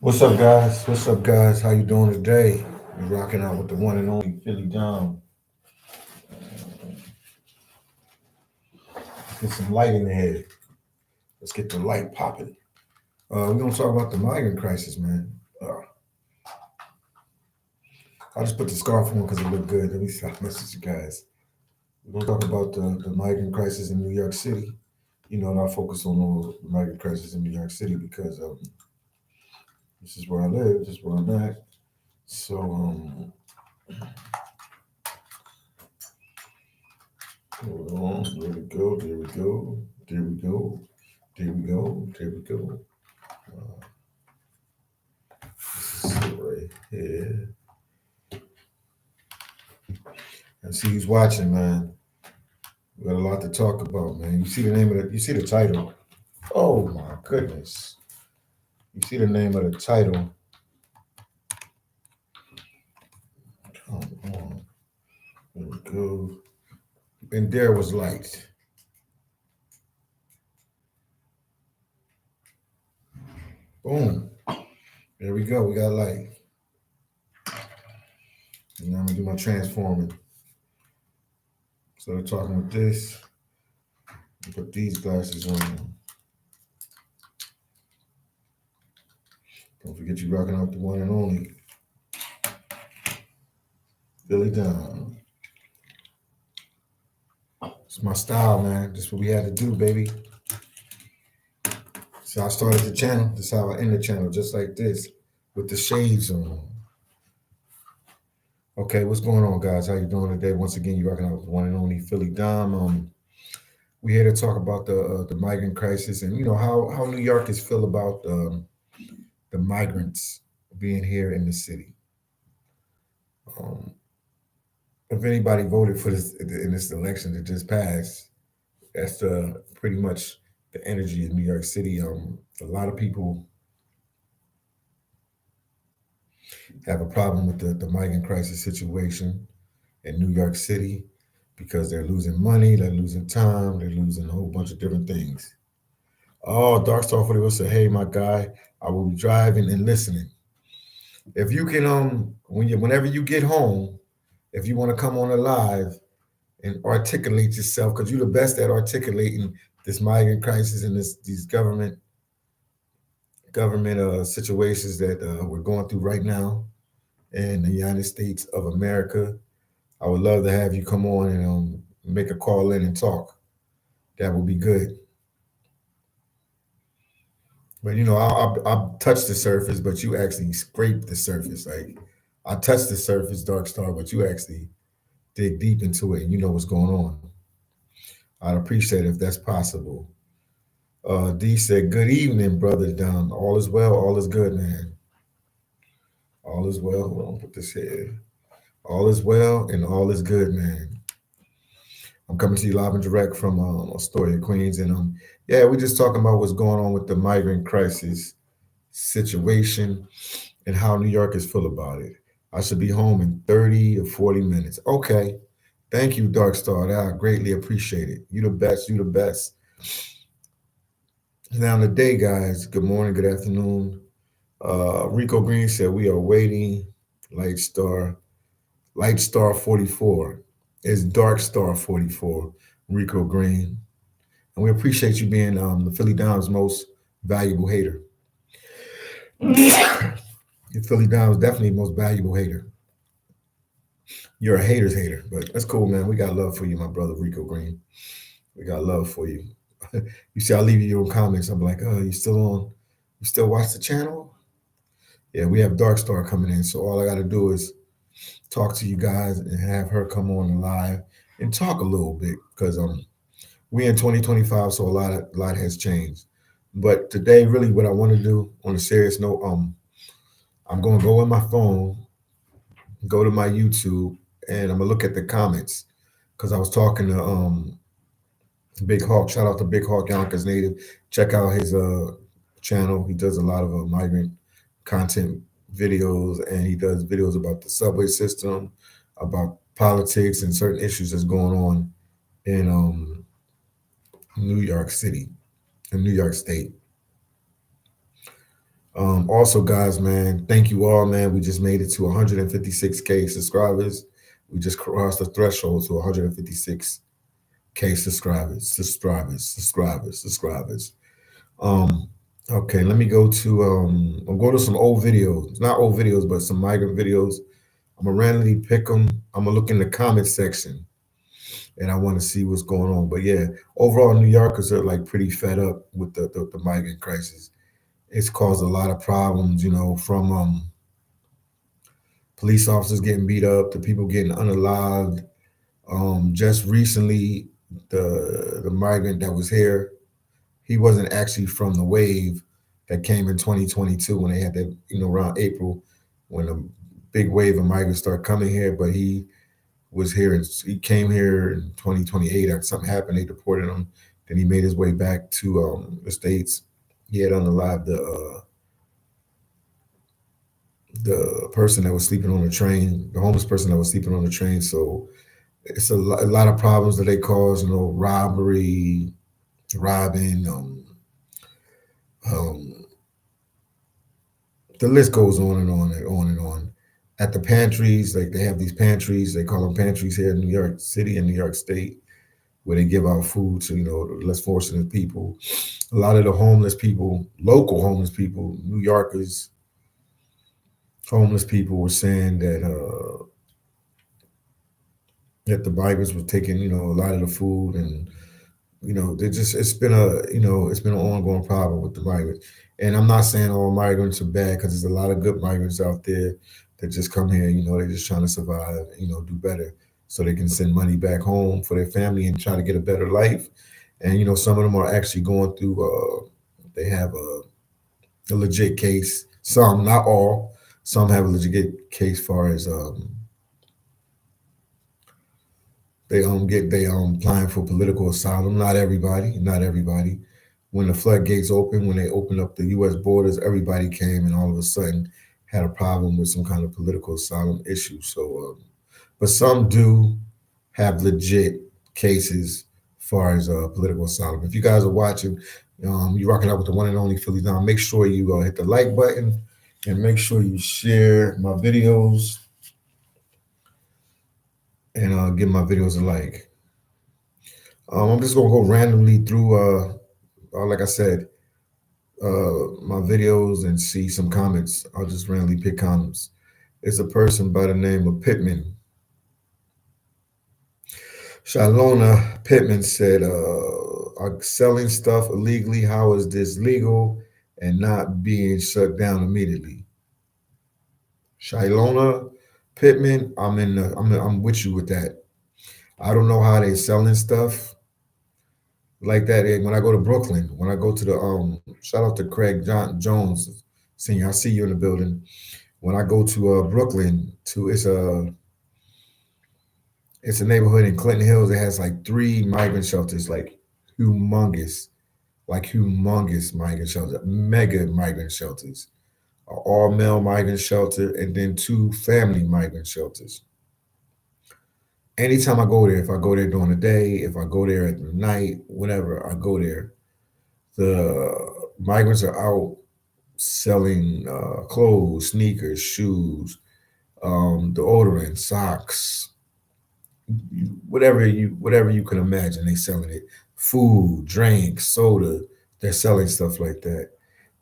What's up, guys? What's up, guys? How you doing today? You're rocking out with the one and only phillydom. Get some light in the head. Let's get the light popping. We're gonna talk about the migrant crisis, man. I just put the scarf on because it looked good. Let me see. I message you guys. We're gonna talk about the migrant crisis in New York City. And I focus on the migrant crisis in New York City because this is where I live. This is where I'm at. So hold on. There we go. There we go. There we go. There we go. There we go. This is it right here. And see who's watching, man. We got a lot to talk about, man. You see the name of the. You see the title. Oh my goodness. You see the name of the title. Come on. There we go. And there was light. Boom. There we go. We got light. And now I'm gonna do my transforming. So talking with this. Put these glasses on. Don't forget you rocking out the one and only phillydom. It's my style, man. This is what we had to do, baby. So I started the channel. This is how I end the channel, just like this, with the shades on. Okay, what's going on, guys? How you doing today? Once again, you're rocking out with the one and only phillydom. We're here to talk about the migrant crisis and how New Yorkers feel about the migrants being here in the city. Um, if anybody voted for this in this election that just passed, that's pretty much the energy in New York City. A lot of people have a problem with the migrant crisis situation in New York City because they're losing money, they're losing time, they're losing a whole bunch of different things. Oh, Darkstar 41 said, "Hey, my guy, I will be driving and listening. If you can, whenever you get home, if you want to come on a live and articulate yourself, because you're the best at articulating this migrant crisis and these government situations that we're going through right now in the United States of America. I would love to have you come on and make a call in and talk. That would be good. But I touched the surface, but you actually scraped the surface. Like I touched the surface, Dark Star, but you actually dig deep into it and you know what's going on. I'd appreciate it if that's possible. D said, "Good evening, brother Don. All is well, all is good, man. All is well." Hold on, put this here. All is well and all is good, man. I'm coming to you live and direct from Astoria, Queens, and yeah, we're just talking about what's going on with the migrant crisis situation and how New Yorkers feel about it. I should be home in 30 or 40 minutes. Okay. Thank you, Dark Star. I greatly appreciate it. You the best. You the best. Now, today, guys, good morning, good afternoon. Rico Green said, "We are waiting. Light Star, Light Star 44. It's Dark Star 44, Rico Green. And we appreciate you being the Philly Dom's most valuable hater. Your Philly Dom's definitely the most valuable hater. You're a hater's hater, but that's cool, man. We got love for you, my brother Rico Green. We got love for you. You see, I'll leave you your comments. I'm like, oh, you still on? You still watch the channel? Yeah, we have Dark Star coming in. So all I got to do is talk to you guys and have her come on live and talk a little bit because we in 2025, so a lot has changed. But today, really, what I want to do on a serious note, I'm going to go in my phone, go to my YouTube, and I'm gonna look at the comments because I was talking to Big Hawk. Shout out to Big Hawk, Yonkers native. Check out his channel. He does a lot of migrant content videos, and he does videos about the subway system, about politics and certain issues that's going on in New York City, in New York State. Also, guys, man, thank you all, man. We just made it to 156K subscribers. We just crossed the threshold to 156K subscribers. Um, okay, let me go to I'm going to some old videos, not old videos, but some migrant videos. I'm gonna randomly pick them. I'm gonna look in the comment section, and I want to see what's going on. But yeah, overall, New Yorkers are like pretty fed up with the migrant crisis. It's caused a lot of problems, from police officers getting beat up to people getting unalived. Just recently, the migrant that was here, he wasn't actually from the wave that came in 2022 when they had that, around April, when a big wave of migrants started coming here. But he was here and he came here in 2028 after something happened. They deported him. Then he made his way back to the States. He had unalived the person that was sleeping on the train, the homeless person that was sleeping on the train. So it's a lot of problems that they cause, robbery, robbing, um, the list goes on and on and on and on. At the pantries, like they have these pantries, they call them pantries here in New York City and New York State, where they give out food to, the less fortunate people. A lot of the homeless people, local homeless people, New Yorkers, homeless people were saying that the migrants were taking, a lot of the food, and they just it's been an ongoing problem with the migrants. And I'm not saying all migrants are bad, because there's a lot of good migrants out there that just come here, they're just trying to survive, do better so they can send money back home for their family and try to get a better life. And some of them are actually going through they have a legit case. Some, not all, some have a legit case far as they applying for political asylum. Not everybody, not everybody. When the floodgates open, when they opened up the U.S. borders, everybody came, and all of a sudden had a problem with some kind of political asylum issue. So, but some do have legit cases far as political asylum. If you guys are watching, you're rocking out with the one and only phillydom. Make sure you hit the like button, and make sure you share my videos, and give my videos a like. I'm just gonna go randomly through, like I said, my videos and see some comments. I'll just randomly pick comments. It's a person by the name of Pittman. Shalona Pittman said, "Are selling stuff illegally? How is this legal and not being shut down immediately?" Shalona Pittman, I'm with you with that. I don't know how they selling stuff like that. And when I go to Brooklyn, when I go to the shout out to Craig Jones Senior, I see you in the building. When I go to Brooklyn, to it's a neighborhood in Clinton Hills. It has like 3 migrant shelters, humongous, humongous migrant shelters, mega migrant shelters, an all male migrant shelter, and then 2 family migrant shelters. Anytime I go there, if I go there during the day, if I go there at the night, whenever I go there, the migrants are out selling clothes, sneakers, shoes, deodorant, socks, whatever you can imagine. They selling it. Food, drink, soda. They're selling stuff like that.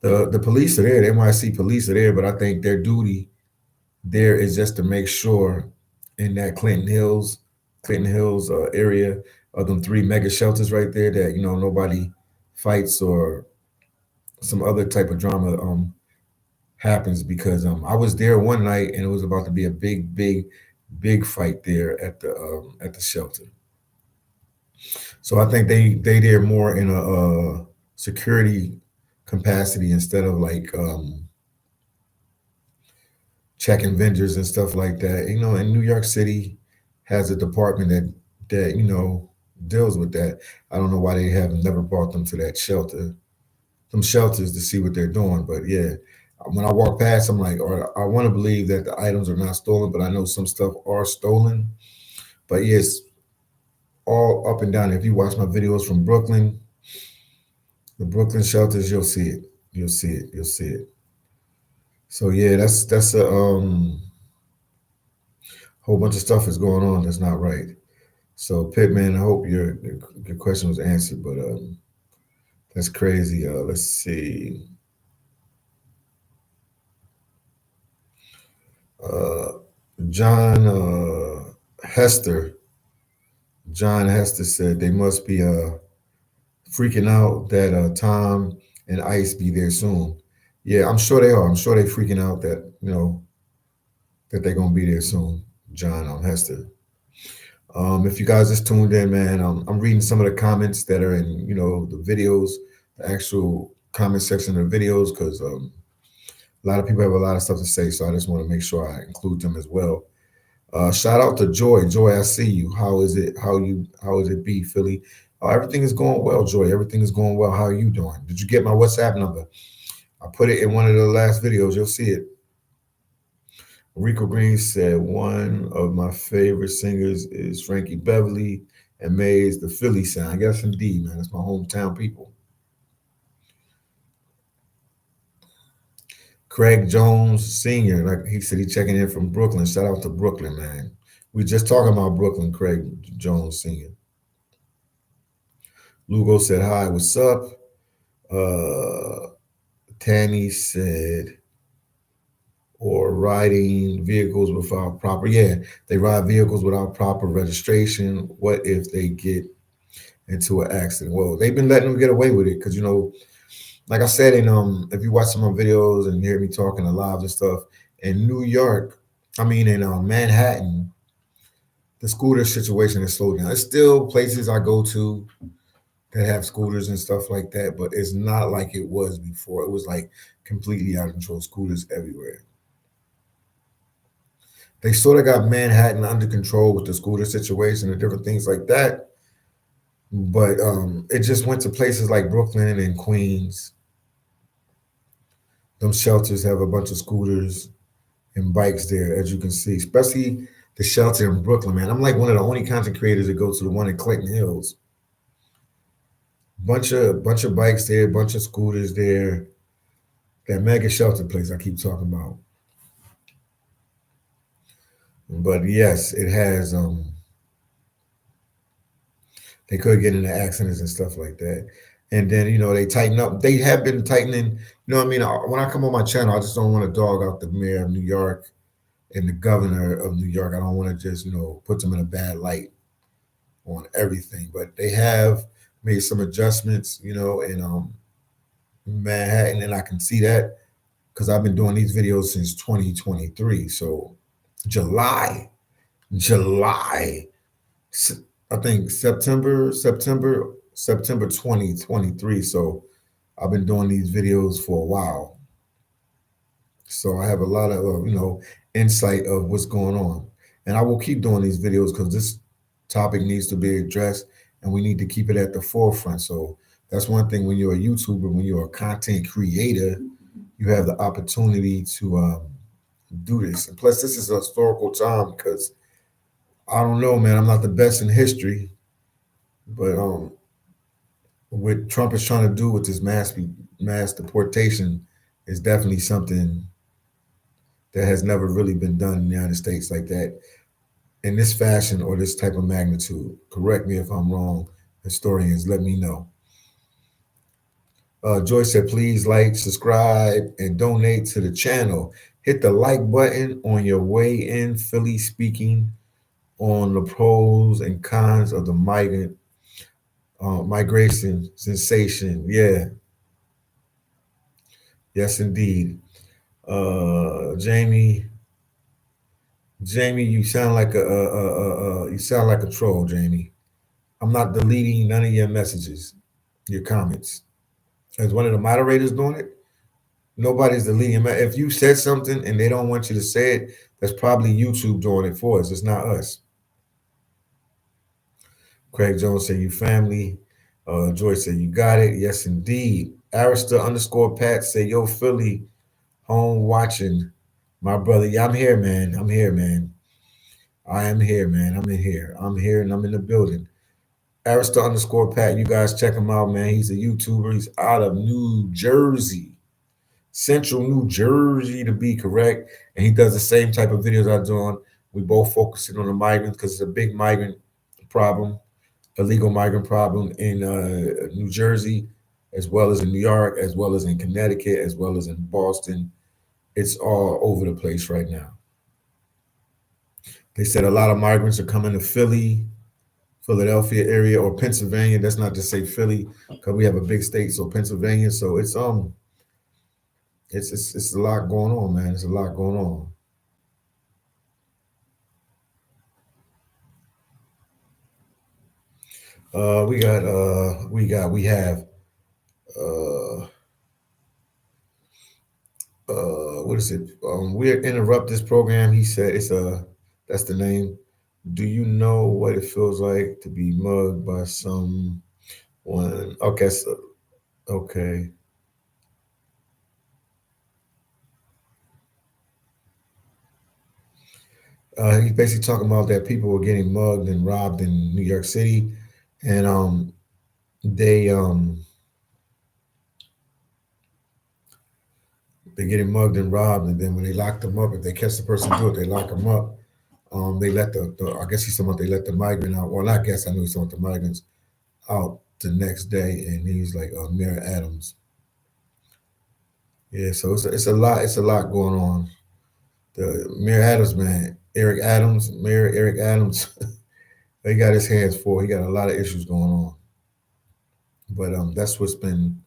The police are there. The NYC police are there, but I think their duty there is just to make sure in that Clinton Hills area of them 3 mega shelters right there that nobody fights or some other type of drama happens, because I was there one night and it was about to be a big fight there at the shelter. So I think they there more in a security capacity instead of checking vendors and stuff like that. And New York City has a department that deals with that. I don't know why they haven't never brought them to that shelter, them shelters, to see what they're doing. But yeah, when I walk past, I'm like, or I want to believe that the items are not stolen, but I know some stuff are stolen. But yes, all up and down. If you watch my videos from Brooklyn, the Brooklyn shelters, you'll see it. You'll see it. You'll see it. So yeah, that's a whole bunch of stuff is going on that's not right. So Pitman, I hope your question was answered, but that's crazy. Let's see. Uh, John Hester. John Hester said they must be freaking out that Tom and Ice be there soon. Yeah, I'm sure they are. I'm sure they freaking out that that they're gonna be there soon. John Hester. If you guys just tuned in, man, I'm reading some of the comments that are in the videos, the actual comment section of the videos, because a lot of people have a lot of stuff to say. So I just want to make sure I include them as well. Shout out to Joy. Joy, I see you. How is it? How is it be, Philly? Everything is going well, Joy. Everything is going well. How are you doing? Did you get my WhatsApp number? I put it in one of the last videos. You'll see it. Rico Green said one of my favorite singers is Frankie Beverly and Mays, the Philly sound. Yes, indeed, man. That's my hometown people. Craig Jones Sr., like he said, he checking in from Brooklyn. Shout out to Brooklyn, man. We just talking about Brooklyn, Craig Jones Sr. Lugo said, hi, what's up? Uh, Tanny said, or riding vehicles without proper, yeah, they ride vehicles without proper registration. What if they get into an accident? Well, they've been letting them get away with it because, like I said, in if you watch some of my videos and hear me talking to lives and stuff, in New York, I mean in Manhattan, the scooter situation is slowed down. There's still places I go to that have scooters and stuff like that, but it's not like it was before. It was like completely out of control, scooters everywhere. They sort of got Manhattan under control with the scooter situation and different things like that. But it just went to places like Brooklyn and Queens. Them shelters have a bunch of scooters and bikes there, as you can see, especially the shelter in Brooklyn, man. I'm like one of the only content creators that go to the one in Clinton Hills. Bunch of bikes there, bunch of scooters there. That mega shelter place I keep talking about. But yes, it has. They could get into accidents and stuff like that. And then they tighten up. They have been tightening. You know what I mean? When I come on my channel, I just don't want to dog out the mayor of New York and the governor of New York. I don't want to just put them in a bad light on everything. But they have made some adjustments, in Manhattan, and I can see that because I've been doing these videos since 2023. So July, July, I think September 2023. So I've been doing these videos for a while. So I have a lot of insight of what's going on, and I will keep doing these videos because this topic needs to be addressed, and we need to keep it at the forefront. So that's one thing when you're a YouTuber, when you're a content creator, you have the opportunity to do this. And plus, this is a historical time because I don't know, man. I'm not the best in history, but what Trump is trying to do with this mass deportation is definitely something that has never really been done in the United States like that in this fashion or this type of magnitude. Correct me if I'm wrong, historians. Let me know. Joyce said, please like, subscribe, and donate to the channel. Hit the like button on your way in. Philly speaking on the pros and cons of the migration sensation. Yeah, yes, indeed. Jamie, Jamie, you sound like a troll, Jamie. I'm not deleting none of your messages, your comments. As one of the moderators doing it, nobody's deleting. If you said something and they don't want you to say it, that's probably YouTube doing it for us. It's not us. Craig Jones said, you family. Joyce said, you got it. Yes, indeed. Arista underscore Pat said, yo, Philly, home watching. My brother, yeah, I'm here, man. I'm here, man. I am here, man. I'm in here. I'm here and I'm in the building. Arista underscore Pat, you guys check him out, man. He's a YouTuber. He's out of New Jersey. Central New Jersey to be correct. And he does the same type of videos I do on. We both focusing on the migrants because it's a big migrant problem, illegal migrant problem in New Jersey, as well as in New York, as well as in Connecticut, as well as in Boston. It's all over the place right now. They said a lot of migrants are coming to Philadelphia area, or Pennsylvania. That's not to say Philly, because we have a big state, so Pennsylvania. So it's a lot going on, man. It's a lot going on. We have uh what is it? We're interrupt this program. He said it's a that's the name. Do you know what it feels like to be mugged by someone? Okay, so, okay. He's basically talking about that people were getting mugged and robbed in New York City, and they they're getting mugged and robbed, and then when they lock them up, if they catch the person do it, they lock them up. They let the I guess he's talking about they let the migrant out. Well, I guess I know he's talking about the migrants out the next day, and he's like Mayor Adams. Yeah, so it's a lot going on. The Mayor Adams, man, Eric Adams, Mayor Eric Adams, he got his hands full. He got a lot of issues going on, but that's what's been.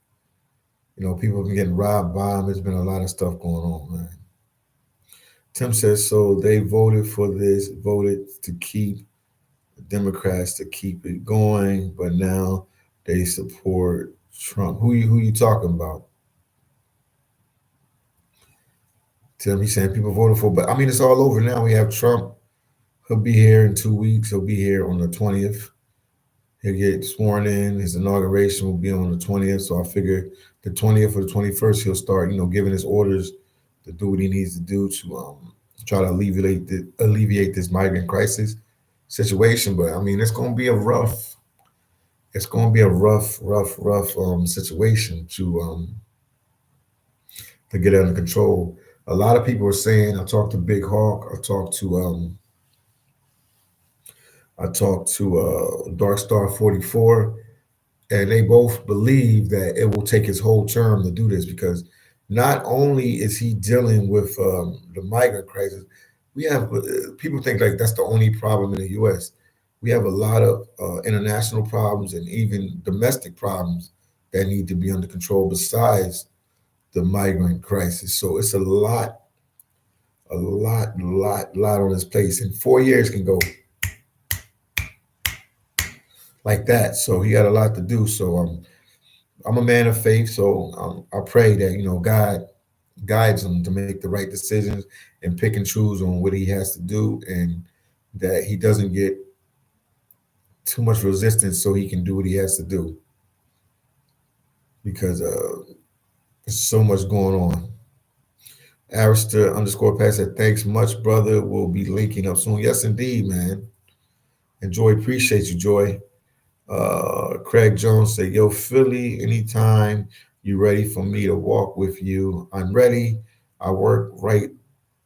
People have been getting robbed, bombed. There's been a lot of stuff going on, man. Tim says so. They voted for this, voted to keep Democrats to keep it going, but now they support Trump. Who you talking about? Tim, he's saying people voted for, but I mean it's all over now. We have Trump. He'll be here in 2 weeks. He'll be here on the 20th. He'll get sworn in. His inauguration will be on the 20th. So I figure the 20th or the 21st he'll start, giving his orders to do what he needs to do to try to alleviate this migrant crisis situation. But I mean, it's going to be a rough situation to get under control. A lot of people are saying. Big Hawk. I talked to Darkstar 44, and they both believe that it will take his whole term to do this because not only is he dealing with the migrant crisis, we have people think like that's the only problem in the U.S. We have a lot of international problems and even domestic problems that need to be under control besides the migrant crisis. So it's a lot on his place. And 4 years can go like that. So he got a lot to do. So I'm a man of faith. So I pray that God guides him to make the right decisions and pick and choose on what he has to do, and that he doesn't get too much resistance so he can do what he has to do because there's so much going on. Arister underscore Pat said, thanks much, brother. We'll be linking up soon. Yes, indeed, man. And Joy, appreciate you, Joy. Craig Jones said, yo, Philly, anytime you ready for me to walk with you, I'm ready. I work right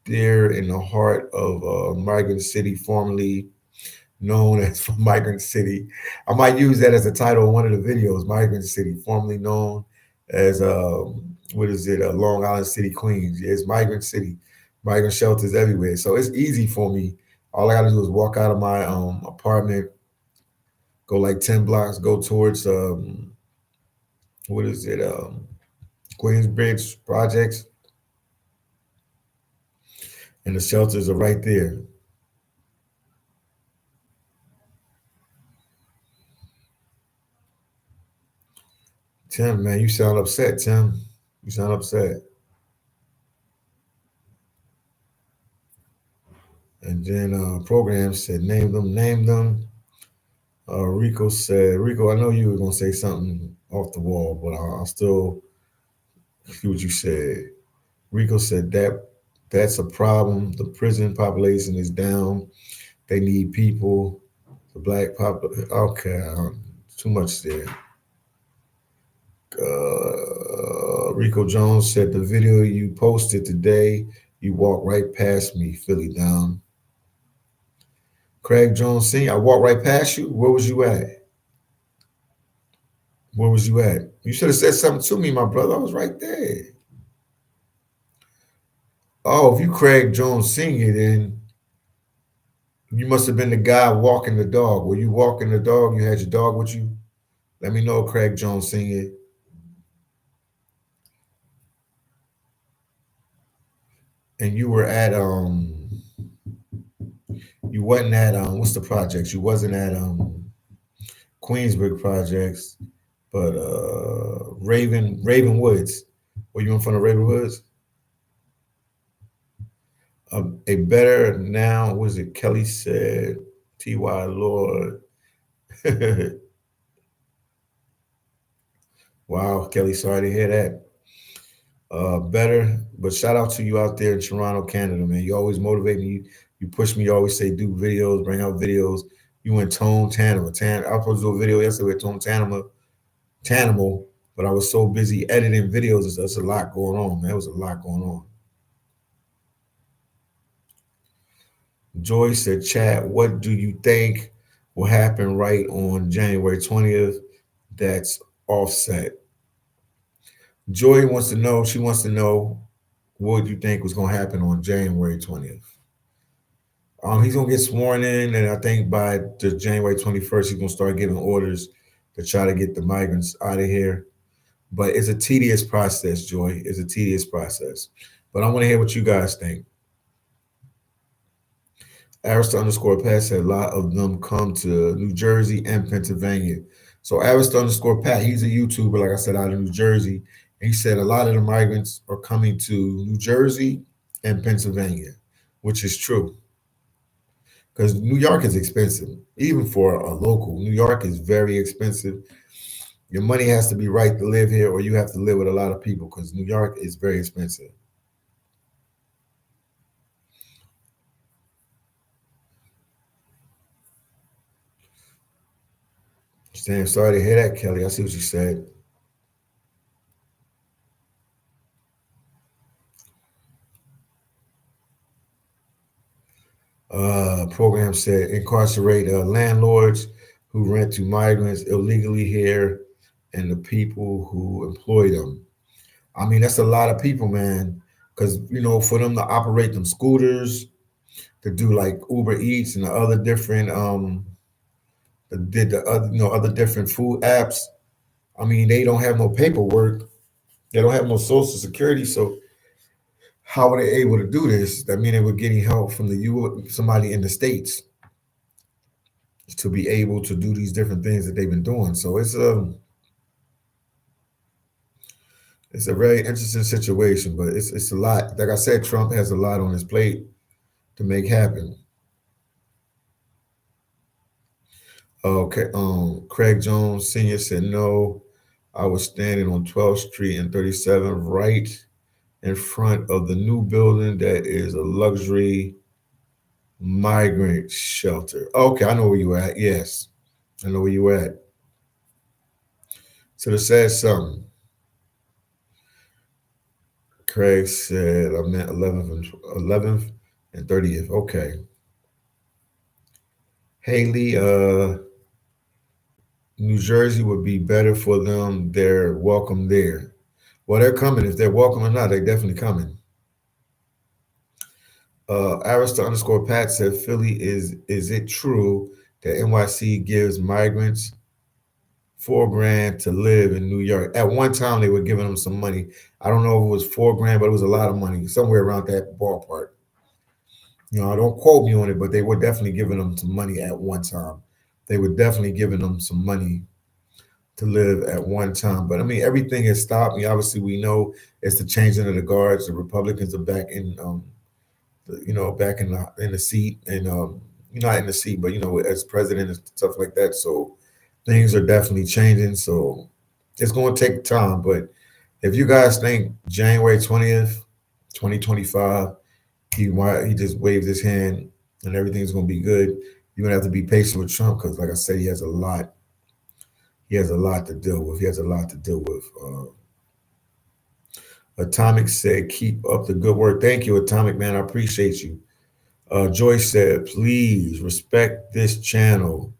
there in the heart of Migrant City, formerly known as Migrant City. I might use that as a title of one of the videos, Migrant City, formerly known as, what is it, Long Island City, Queens. Yeah, it's Migrant City, migrant shelters everywhere. So it's easy for me. All I got to do is walk out of my apartment, go like 10 blocks, go towards, what is it, Queensbridge Projects, and the shelters are right there. Tim, man, you sound upset, Tim. You sound upset. And then program said, name them. Rico said, Rico, I know you were gonna say something off the wall, but I'll still see what you said. Rico said that's a problem. The prison population is down. They need people. The black pop. Okay, too much there. Rico Jones said the video you posted today, you walked right past me, phillydom. Craig Jones Sr., I walked right past you. Where was you at? Where was you at? You should have said something to me, my brother. I was right there. Oh, if you Craig Jones Sr., then you must have been the guy walking the dog. Were you walking the dog? You had your dog with you? Let me know, Craig Jones Sr. And you were at you wasn't at what's the projects? You wasn't at Queensburg projects, but Raven Woods. Were you in front of Raven Woods? A better now, was it Kelly said, T.Y. Lord. Wow, Kelly, sorry to hear that. Better, but shout out to you out there in Toronto, Canada, man. You always motivate me. You push me. You always say do videos, bring out videos. You went Tone Tanima. I was supposed to do a video yesterday with Tone Tanimal, but I was so busy editing videos. There's a lot going on, man. There was a lot going on. Joy said, chat, what do you think will happen right on January 20th? That's offset. Joy wants to know, she wants to know what you think was going to happen on January 20th. He's going to get sworn in, and I think by the January 21st, he's going to start giving orders to try to get the migrants out of here. But it's a tedious process, Joy. It's a tedious process. But I want to hear what you guys think. Arista underscore Pat said a lot of them come to New Jersey and Pennsylvania. So Arista underscore Pat, he's a YouTuber, like I said, out of New Jersey. And he said a lot of the migrants are coming to New Jersey and Pennsylvania, which is true. Because New York is expensive, even for a local. New York is very expensive. Your money has to be right to live here, or you have to live with a lot of people because New York is very expensive. Damn, sorry to hear that, Kelly. I see what you said. Program said incarcerate landlords who rent to migrants illegally here and the people who employ them. I mean, that's a lot of people, man. Because for them to operate them scooters, to do like Uber Eats and the other different the other other different food apps. I mean, they don't have no paperwork. They don't have no social security. So how are they able to do this? I mean, they were getting help from somebody in the States to be able to do these different things that they've been doing. So it's a very interesting situation, but it's a lot. Like I said, Trump has a lot on his plate to make happen. Okay, Craig Jones Sr. said no. I was standing on 12th Street and 37th, right in front of the new building that is a luxury migrant shelter. Okay, I know where you at. Yes, I know where you at. So it says something. Craig said I meant 11th and 30th. Okay. Haley, New Jersey would be better for them. They're welcome there. Well, they're coming. If they're welcome or not, they're definitely coming. Arista underscore Pat said, Philly, is it true that NYC gives migrants $4,000 to live in New York? At one time, they were giving them some money. I don't know if it was $4,000, but it was a lot of money, somewhere around that ballpark. Don't quote me on it, but they were definitely giving them some money at one time. They were definitely giving them some money to live at one time. But I mean, everything has stopped. I mean, obviously, we know it's the changing of the guards. The Republicans are back in, back in the seat, and not in the seat, but as president and stuff like that. So things are definitely changing. So it's going to take time. But if you guys think January 20th, 2025, he just waves his hand and everything's going to be good, you're going to have to be patient with Trump because, like I said, he has a lot. He has a lot to deal with. He has a lot to deal with. Atomic said, keep up the good work. Thank you, Atomic, man. I appreciate you. Joyce said, please respect this channel.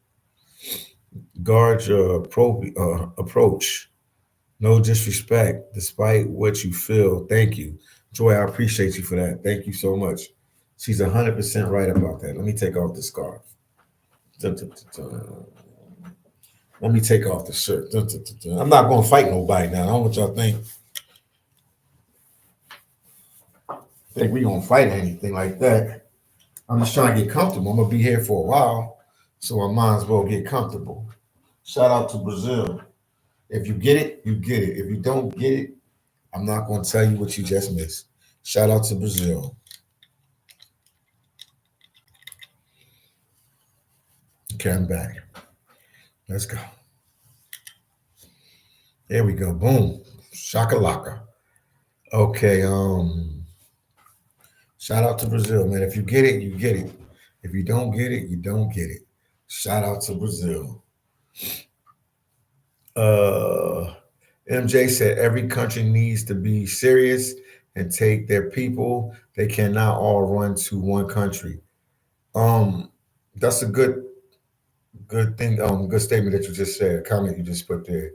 Guard your approach. No disrespect, despite what you feel. Thank you. Joy, I appreciate you for that. Thank you so much. She's 100% right about that. Let me take off the scarf. Dun, dun, dun, dun. Let me take off the shirt. Dun, dun, dun, dun. I'm not going to fight nobody now. I don't want y'all think we going to fight or anything like that. I'm just trying to get comfortable. I'm going to be here for a while, so I might as well get comfortable. Shout out to Brazil. If you get it, you get it. If you don't get it, I'm not going to tell you what you just missed. Shout out to Brazil. Okay, I'm back. Let's go. There we go. Boom. Shakalaka. Okay. Shout out to Brazil, man. If you get it, you get it. If you don't get it, you don't get it. Shout out to Brazil. Uh MJ said every country needs to be serious and take their people. They cannot all run to one country. Um, that's a good thing, good statement that you just said, a comment you just put there.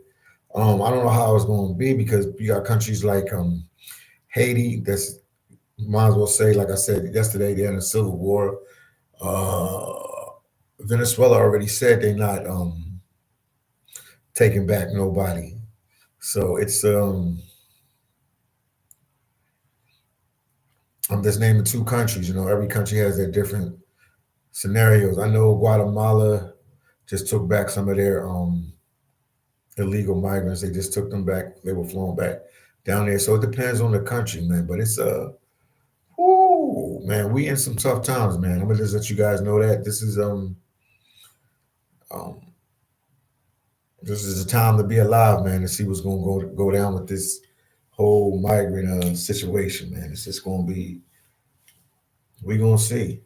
I don't know how it's going to be because you got countries like Haiti. That's might as well say, like I said yesterday, they're in a civil war. Uh, Venezuela already said they're not taking back nobody. So it's I'm just naming two countries. You know, every country has their different scenarios. I know Guatemala just took back some of their illegal migrants. They just took them back. They were flown back down there. So it depends on the country, man. But it's whoo, man, we in some tough times, man. I'm gonna just let you guys know that um this is a time to be alive, man, to see what's gonna go down with this whole migrant situation, man. It's just gonna be we gonna see.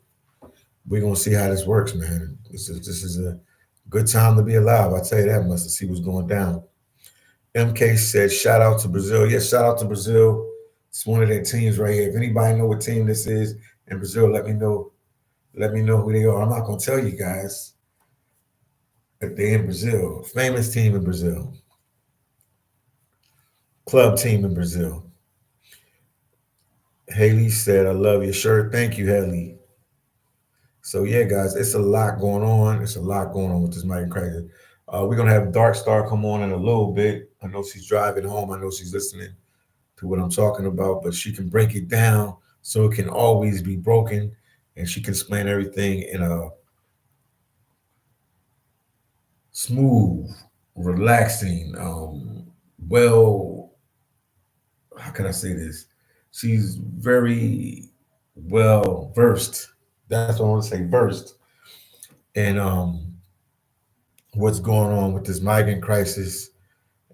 We're gonna see how this works, man. This is a good time to be alive. I tell you that much to see what's going down. MK said, "Shout out to Brazil." Yes, shout out to Brazil. It's one of their teams right here. If anybody know what team this is in Brazil, let me know. Let me know who they are. I'm not gonna tell you guys if they're in Brazil. Famous team in Brazil. Club team in Brazil. Haley said, "I love your shirt." Thank you, Haley. So yeah, guys, it's a lot going on. It's a lot going on with this migrant crisis. We're gonna have Darkstar come on in a little bit. I know she's driving home. I know she's listening to what I'm talking about, but she can break it down so it can always be broken, and she can explain everything in a smooth, relaxing, well, how can I say this? She's very well versed. That's what I want to say, versed. And what's going on with this migrant crisis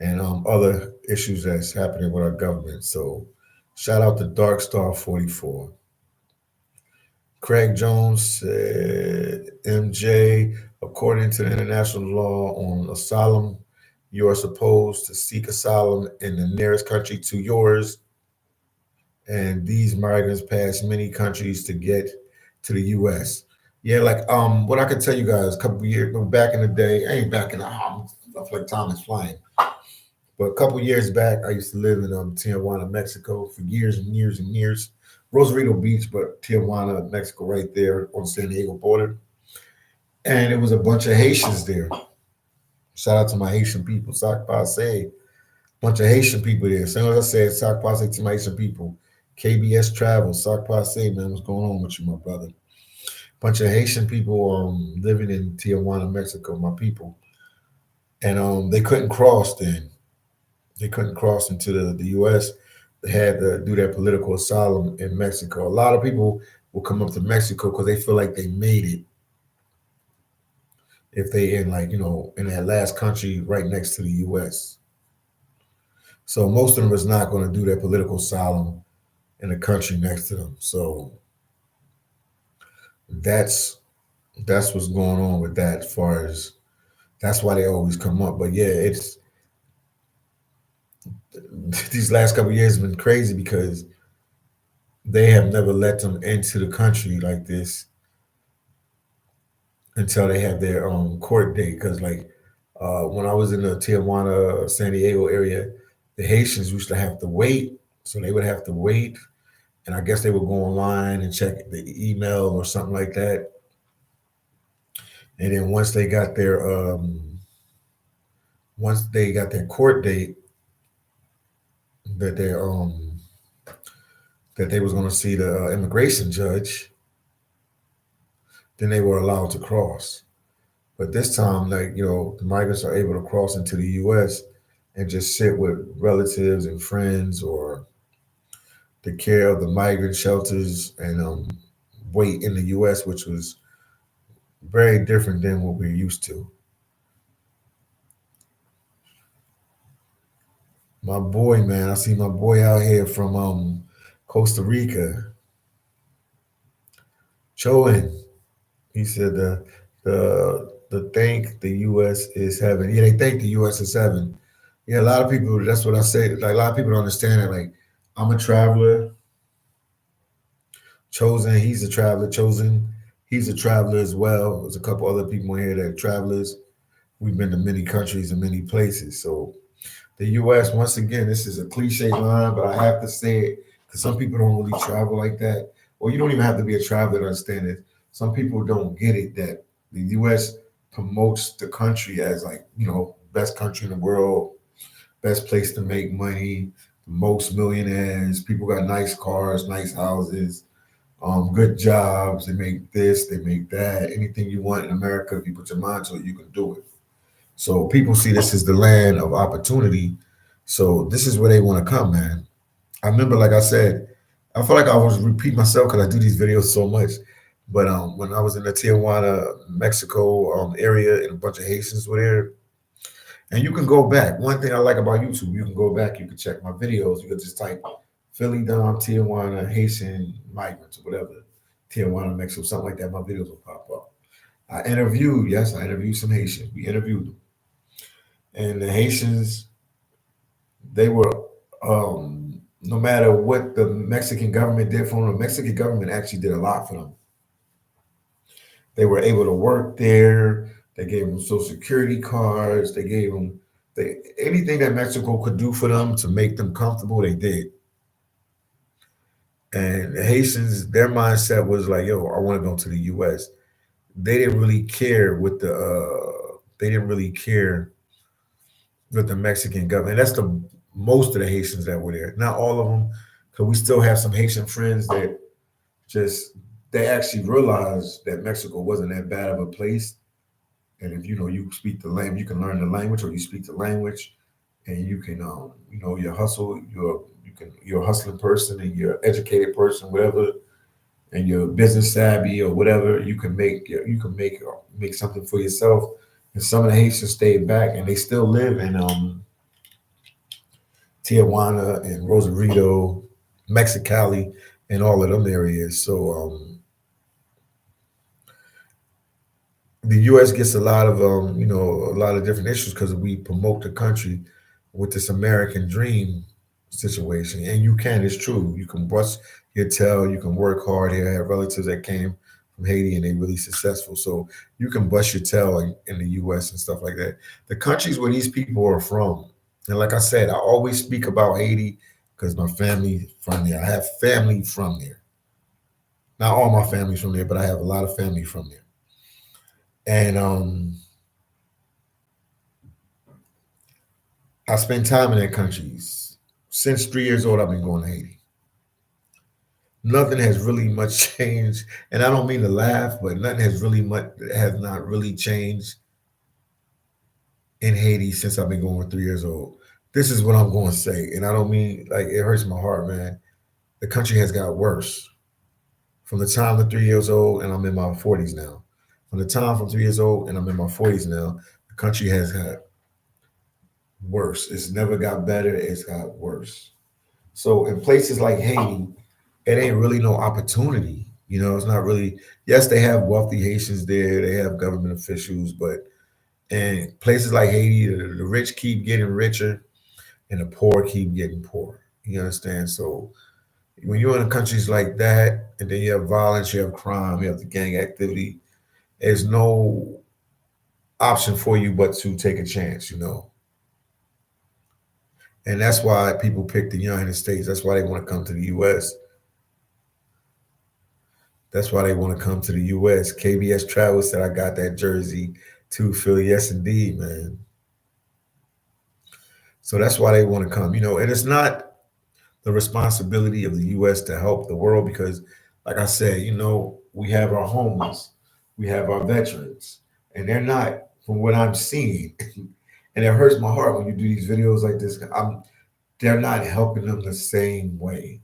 and other issues that's happening with our government. So, shout out to Darkstar 44. Craig Jones said, MJ, according to the international law on asylum, you are supposed to seek asylum in the nearest country to yours. And these migrants pass many countries to get to the US. Yeah, like what I could tell you guys a couple of years back in the day, I ain't back in the I feel like time is flying. But a couple years back, I used to live in Tijuana, Mexico for years and years and years. Rosarito Beach, but Tijuana, Mexico, right there on the San Diego border. And it was a bunch of Haitians there. Shout out to my Haitian people, Sac Passe. Bunch of Haitian people there. Same as I said, Sac Passe to my Haitian people. KBS Travel, Sac Passe, man, what's going on with you, my brother? Bunch of Haitian people living in Tijuana, Mexico, my people. And they couldn't cross then. They couldn't cross into the U.S. They had to do their political asylum in Mexico. A lot of people will come up to Mexico because they feel like they made it if they in like in that last country right next to the U.S. So most of them is not going to do their political asylum in the country next to them. So that's what's going on with that. As far as that's why they always come up. But yeah, these last couple of years have been crazy because they have never let them into the country like this until they have their court date. Because like when I was in the Tijuana, San Diego area, the Haitians used to have to wait, so they would have to wait, and I guess they would go online and check the email or something like that. And then once they got their court date that they that they was going to see the immigration judge, then they were allowed to cross. But this time, like the migrants are able to cross into the U.S. and just sit with relatives and friends or the care of the migrant shelters and wait in the U.S., which was very different than what we're used to. My boy, man, I see my boy out here from Costa Rica, Choen. He said the thank the U.S. is heaven. Yeah, they think the U.S. is heaven. Yeah, a lot of people. That's what I say. Like a lot of people don't understand it. Like I'm a traveler. Chosen, he's a traveler. Chosen, he's a traveler as well. There's a couple other people in here that are travelers. We've been to many countries and many places. So the U.S. Once again, this is a cliche line, but I have to say it because some people don't really travel like that. Or you don't even have to be a traveler to understand it. Some people don't get it that the U.S. promotes the country as like best country in the world, best place to make money, most millionaires. People got nice cars, nice houses, good jobs. They make this, they make that. Anything you want in America, if you put your mind to it, you can do it. So people see this as the land of opportunity. So this is where they want to come, man. I remember, like I said, I feel like I was repeat myself because I do these videos so much. But when I was in the Tijuana, Mexico area, and a bunch of Haitians were there, and you can go back. One thing I like about YouTube, you can go back, you can check my videos. You can just type phillydom, Tijuana, Haitian migrants, or whatever, Tijuana, Mexico, something like that. My videos will pop up. I interviewed some Haitians. We interviewed them. And the Haitians, they were, no matter what the Mexican government did for them, the Mexican government actually did a lot for them. They were able to work there. They gave them social security cards. They gave them anything that Mexico could do for them to make them comfortable. They did. And the Haitians, their mindset was like, "Yo, I want to go to the U.S." They didn't really care with the. They didn't really care with the Mexican government. That's the most of the Haitians that were there. Not all of them, because we still have some Haitian friends that just they actually realized that Mexico wasn't that bad of a place. And if you speak the language, you can learn the language, or you speak the language, and you can you're a hustling person and you're an educated person, whatever, and you're business savvy or whatever, you can make something for yourself. And some of the Haitians stayed back, and they still live in Tijuana and Rosarito, Mexicali, and all of them areas. So the U.S. gets a lot of a lot of different issues because we promote the country with this American dream situation, and you can. It's true. You can bust your tail. You can work hard here. I have relatives that came from Haiti and they really successful. So you can bust your tail in the U.S. and stuff like that. The countries where these people are from, and like I said, I always speak about Haiti because my family from there. I have family from there. Not all my family's from there, but I have a lot of family from there. And I spent time in that countries. Since 3 years old, I've been going to Haiti. Nothing has really much changed, and I don't mean to laugh, but nothing has not really changed in Haiti since I've been going 3 years old. This is what I'm going to say, and I don't mean like it hurts my heart, man. The country has got worse from the time of 3 years old, and I'm in my 40s now. From the time from 3 years old, and I'm in my 40s now, the country has got worse. It's never got better. It's got worse. So in places like Haiti, it ain't really no opportunity. It's not really. Yes, they have wealthy Haitians there. They have government officials, but in places like Haiti, the rich keep getting richer, and the poor keep getting poorer. You understand? So when you're in countries like that, and then you have violence, you have crime, you have the gang activity, there's no option for you but to take a chance, And that's why people pick the United States. That's why they want to come to the U.S. That's why they want to come to the U.S. KBS Travel said I got that jersey too, Phil. Yes, indeed, man. So that's why they want to come, And it's not the responsibility of the U.S. to help the world because, like I said, we have our homeless, we have our veterans, and they're not, from what I'm seeing, and it hurts my heart when you do these videos like this. They're not helping them the same way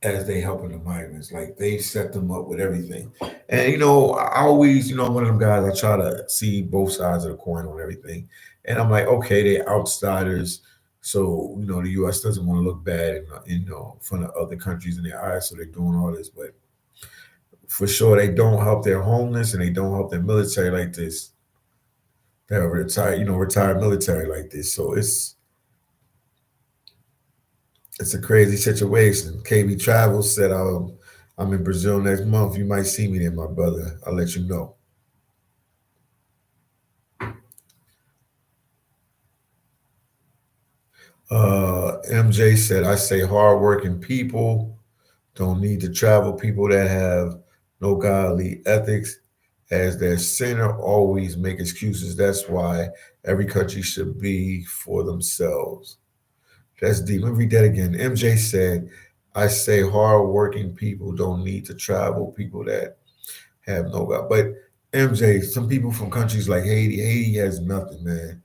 as they helping the migrants. Like they set them up with everything. And I always, I'm one of them guys. I try to see both sides of the coin on everything. And I'm like, okay, they're outsiders. So the U.S. doesn't want to look bad in front of other countries in their eyes. So they're doing all this, but for sure they don't help their homeless and they don't help their military like this. They're retired military like this. So it's a crazy situation. KB Travels said, I'm in Brazil next month. You might see me there, my brother. I'll let you know. MJ said, I say hardworking people don't need to travel. People that have no godly ethics as their center always make excuses. That's why every country should be for themselves. That's deep. Let me read that again. MJ said, I say hardworking people don't need to travel. People that have no God. But MJ, some people from countries like Haiti has nothing, man.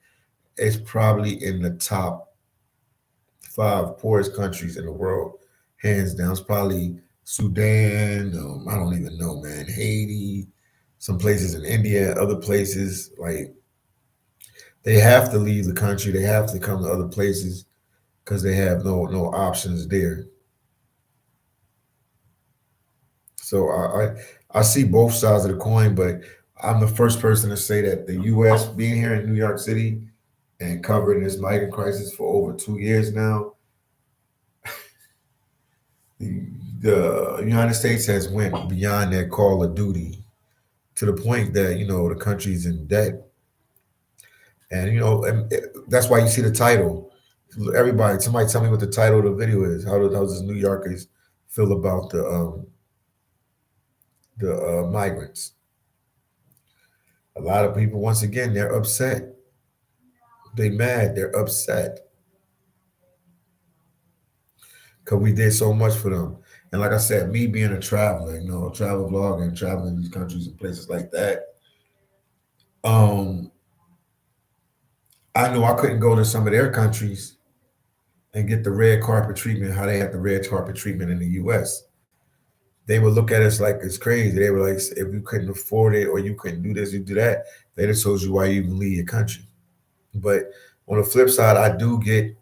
It's probably in the top 5 poorest countries in the world, hands down. It's probably Sudan. I don't even know, man. Haiti, some places in India, other places like they have to leave the country. They have to come to other places because they have no options there. So I see both sides of the coin, but I'm the first person to say that the U.S. being here in New York City and covering this migrant crisis for over 2 years now, the, the United States has went beyond their call of duty to the point that the country's in debt, and that's why you see the title. Everybody, somebody tell me what the title of the video is. How does New Yorkers feel about the migrants? A lot of people, once again, they're upset. They mad. They're upset because we did so much for them. And like I said, me being a traveler, a travel vlogger and traveling these countries and places like that, um, I know I couldn't go to some of their countries and get the red carpet treatment, how they had the red carpet treatment in the US. They would look at us like it's crazy. They were like, if you couldn't afford it or you couldn't do this, you do that, they'd have told you why you even leave your country. But on the flip side, I do get,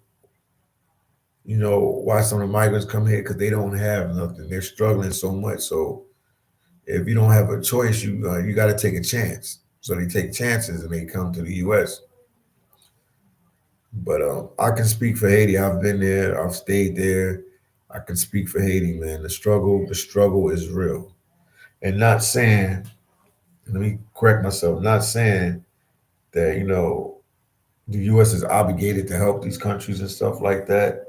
why some of the migrants come here because they don't have nothing. They're struggling so much. So if you don't have a choice, you got to take a chance. So they take chances and they come to the U.S. But I can speak for Haiti. I've been there. I've stayed there. I can speak for Haiti, man. The struggle is real. And not saying, let me correct myself, not saying that, the US is obligated to help these countries and stuff like that.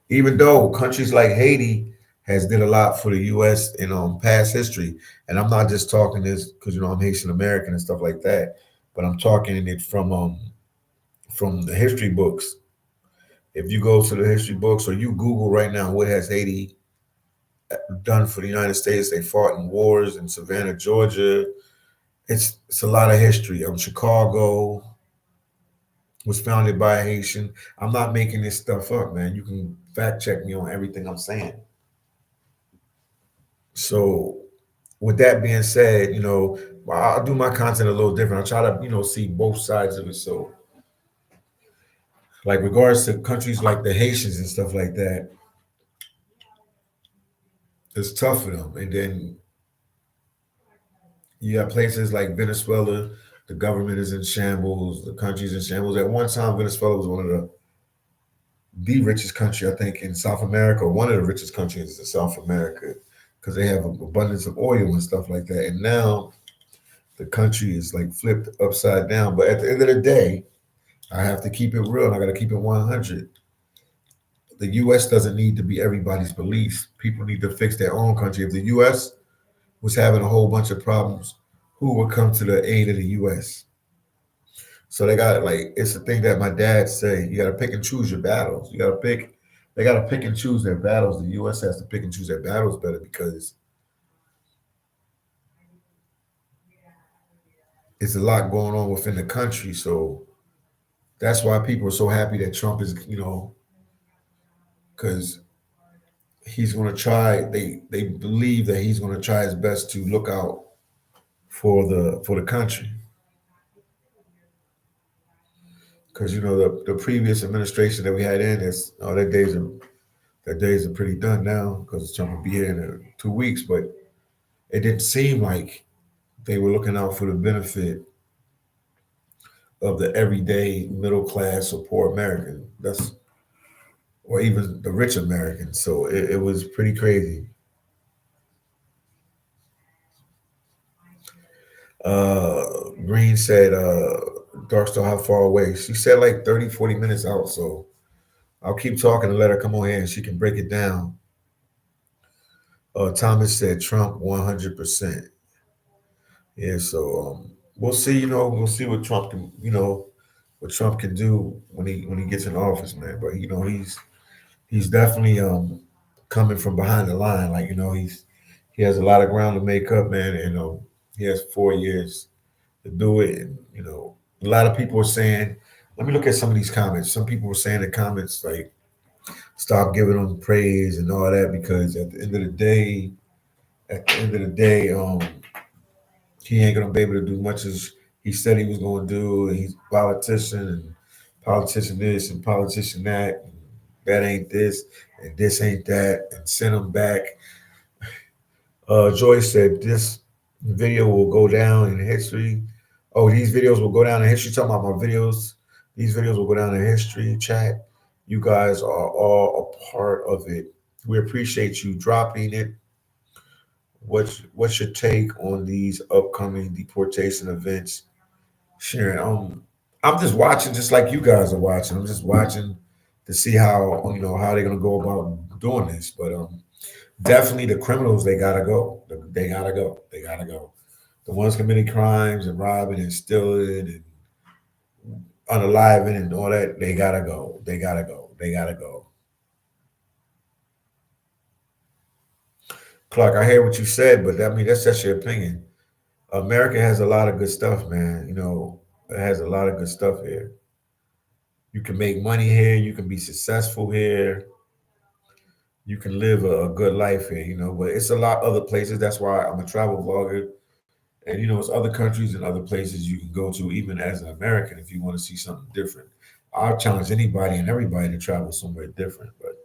Even though countries like Haiti has did a lot for the US in past history. And I'm not just talking this because I'm Haitian American and stuff like that, but I'm talking it from the history books. If you go to the history books or you Google right now, what has Haiti done for the United States? They fought in wars in Savannah, Georgia. It's a lot of history. Chicago was founded by a Haitian. I'm not making this stuff up, man. You can fact check me on everything I'm saying. So, with that being said, I'll do my content a little different. I try to, see both sides of it. So, like regards to countries like the Haitians and stuff like that, it's tough for them. And then you have places like Venezuela The government is in shambles. The country's in shambles. At one time, Venezuela was one of the richest country, I think, in South America, or one of the richest countries in South America, because they have an abundance of oil and stuff like that. And now the country is like flipped upside down. But at the end of the day, I have to keep it real. And I got to keep it 100. The U.S. doesn't need to be everybody's police. People need to fix their own country. If the U.S. was having a whole bunch of problems, who would come to the aid of the U.S.? So they got like it's the thing that my dad say. You got to pick and choose your battles. You got to pick. They got to pick and choose their battles. The U.S. has to pick and choose their battles better because it's a lot going on within the country. So that's why people are so happy that Trump is, because he's going to try. They believe that he's going to try his best to look out for the country. Because the previous administration that we had in is their days are pretty done now because Trump will be here in 2 weeks. But it didn't seem like they were looking out for the benefit of the everyday middle class or poor American. That's or even the rich American. So it was pretty crazy. Green said, Darkstar, how far away? She said like 30, 40 minutes out. So I'll keep talking and let her come on here and she can break it down. Thomas said Trump 100%. Yeah, so we'll see. We'll see what Trump can. What Trump can do when he gets in office, man. But he's definitely coming from behind the line. Like he has a lot of ground to make up, man. And he has 4 years to do it. And a lot of people are saying. Let me look at some of these comments. Some people were saying in the comments like, stop giving him praise and all that because at the end of the day, he ain't gonna be able to do much as he said he was gonna do. And he's a politician and politician this and politician that. And that ain't this and this ain't that. And send him back. Joyce said this video will go down in history. Oh, these videos will go down in history. Talking about my videos. These videos will go down in history. Chat. You guys are all a part of it. We appreciate you dropping it. What's your take on these upcoming deportation events? Sharon, I'm just watching, just like you guys are watching. I'm just watching to see how they're gonna go about doing this. But definitely the criminals, they gotta go. They gotta go. They gotta go. The ones committing crimes and robbing and stealing and unaliving and all that, they gotta go. They gotta go. They gotta go. Clark, I hear what you said, but that's just your opinion. America has a lot of good stuff, man. It has a lot of good stuff here. You can make money here. You can be successful here. You can live a good life here, but it's a lot other places. That's why I'm a travel vlogger. And, it's other countries and other places you can go to, even as an American, if you want to see something different. I'll challenge anybody and everybody to travel somewhere different. But,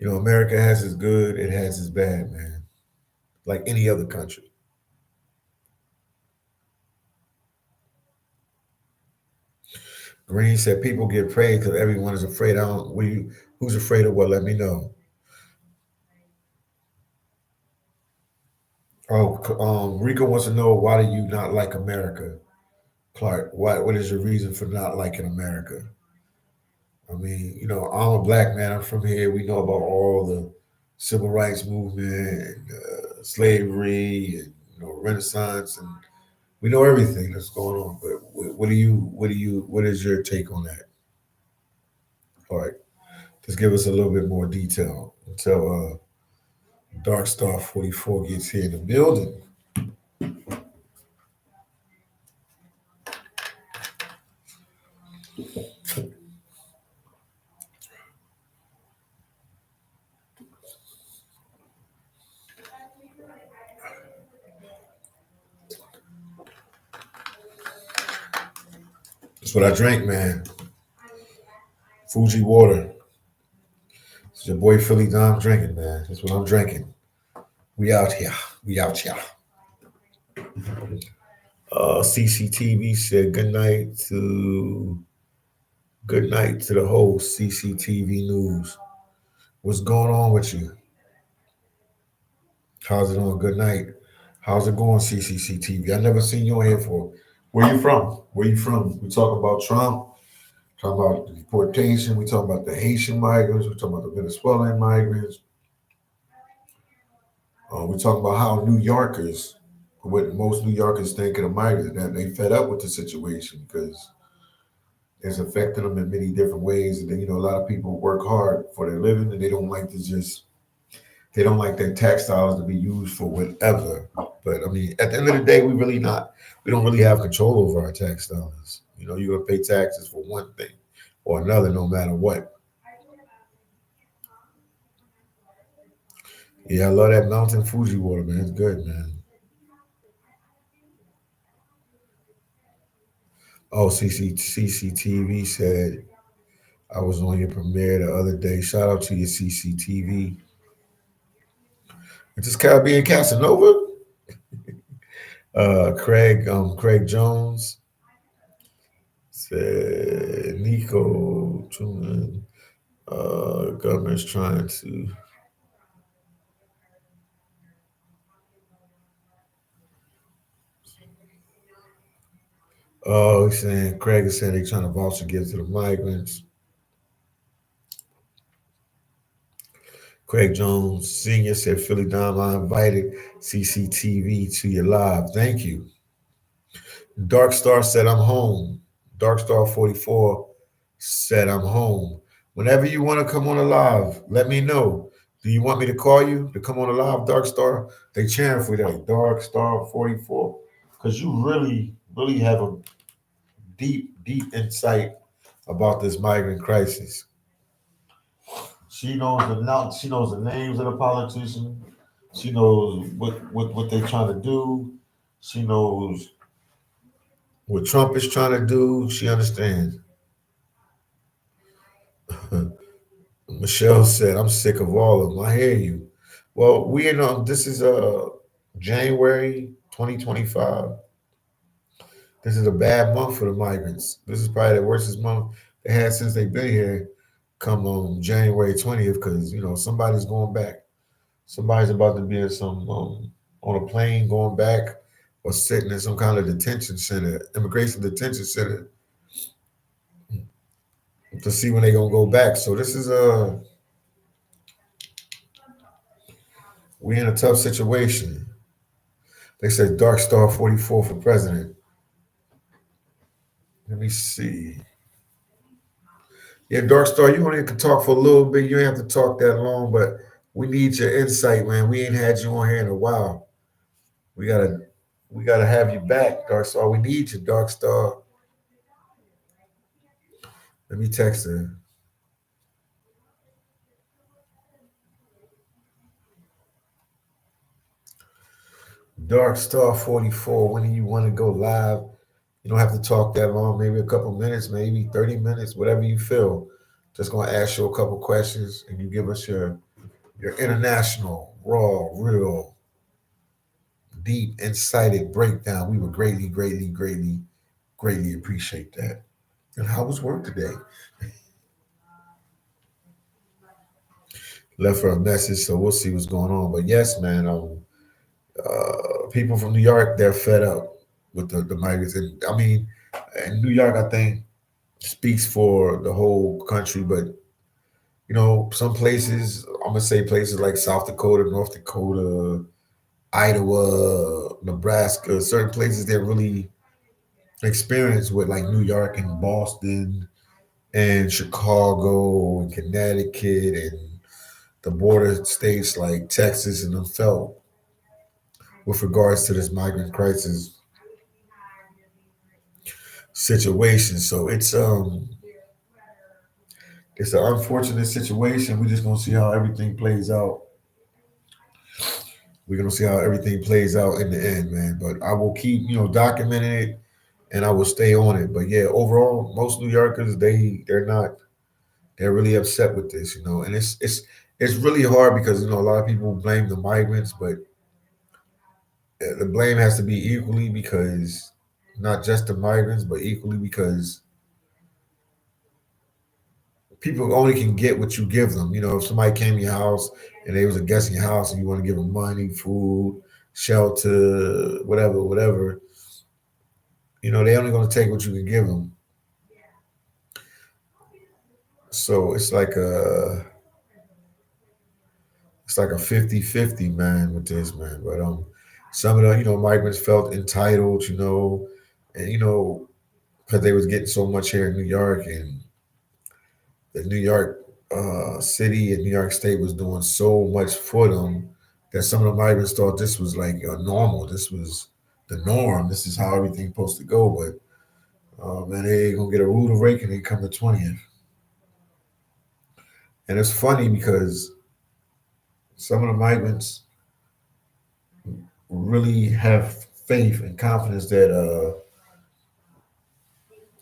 America has its good, it has its bad, man, like any other country. Green said people get praised because everyone is afraid. I don't. Who's afraid of what? Let me know. Oh, Rico wants to know why do you not like America, Clark? What is your reason for not liking America? I mean, I'm a black man. I'm from here. We know about all the civil rights movement, and, slavery, and Renaissance, and we know everything that's going on. But what is your take on that? All right, just give us a little bit more detail until Darkstar 44 gets here in the building. That's what I drink, man. Fuji water. It's your boy phillydom drinking, man. That's what I'm drinking. We out here. We out here. CCTV said good night to the whole CCTV news. What's going on with you? How's it on? Good night. How's it going, CCCTV? I never seen you on here for. Where you from? Where you from? We talk about Trump. Talk about the deportation. We talk about the Haitian migrants. We talk about the Venezuelan migrants. We talk about how New Yorkers, what most New Yorkers think of the migrants, that they fed up with the situation because it's affecting them in many different ways. And then a lot of people work hard for their living, and they don't like their tax dollars to be used for whatever. But I mean, at the end of the day, we don't really have control over our tax dollars. You're gonna pay taxes for one thing or another, no matter what. Yeah, I love that Mountain Fuji water, man. It's good, man. Oh, CCTV said I was on your premiere the other day. Shout out to your CCTV. Is this Caribbean Casanova? Craig Jones said Nico Truman, government's trying to. Oh, he's saying Craig is saying they're trying to voucher give to the migrants. Craig Jones Sr. said, phillydom, I invited CCTV to your live. Thank you. Darkstar said, I'm home. Darkstar 44 said, I'm home. Whenever you want to come on a live, let me know. Do you want me to call you to come on a live, Darkstar? They cheering for that, Darkstar 44. Because you really, really have a deep insight about this migrant crisis. She knows the names of the politicians. She knows what they're trying to do. She knows what Trump is trying to do. She understands. Michelle said, "I'm sick of all of them." I hear you. Well, we in this is January 2025. This is a bad month for the migrants. This is probably the worstest month they had since they've been here. Come on January 20th, because somebody's going back. Somebody's about to be in some on a plane going back, or sitting in some kind of detention center, immigration detention center, to see when they're gonna go back. So this is we in a tough situation. They said Dark Star 44 for president. Let me see. Yeah, Dark Star, you only can talk for a little bit. You ain't have to talk that long, but we need your insight, man. We ain't had you on here in a while. We gotta we gotta have you back, Dark Star. We need you, Dark Star. Let me text her. Dark Star 44. When do you want to go live? You don't have to talk that long, maybe a couple minutes, maybe 30 minutes, whatever you feel. Just gonna ask you a couple questions and you give us your international, raw, real, deep, incited breakdown. We would greatly appreciate that. And how was work today? Left her a message, so we'll see what's going on. But yes, man, people from New York, they're fed up with the migrants. And I mean, in New York, I think speaks for the whole country, but some places, I'm gonna say places like South Dakota, North Dakota, Iowa, Nebraska, certain places they're really experienced with, like New York and Boston and Chicago and Connecticut and the border states like Texas and them felt with regards to this migrant crisis situation. So it's an unfortunate situation. We're just gonna see how everything plays out. We're gonna see how everything plays out in the end, man. But I will keep, documenting it, and I will stay on it. But yeah, overall, most New Yorkers they're really upset with this, and it's really hard because a lot of people blame the migrants, but the blame has to be equally because not just the migrants, but equally because people only can get what you give them. You know, if somebody came to your house and they was a guest in your house and you want to give them money, food, shelter, whatever, whatever, you know, they only going to take what you can give them. So it's like a 50-50, man, with this, man. But some of the, migrants felt entitled, and because they was getting so much here in New York, and the New York city and New York State was doing so much for them that some of the migrants thought this was like normal. This was the norm. This is how everything's supposed to go. But man, they ain't gonna get a rude awakening come the 20th. And it's funny because some of the migrants really have faith and confidence that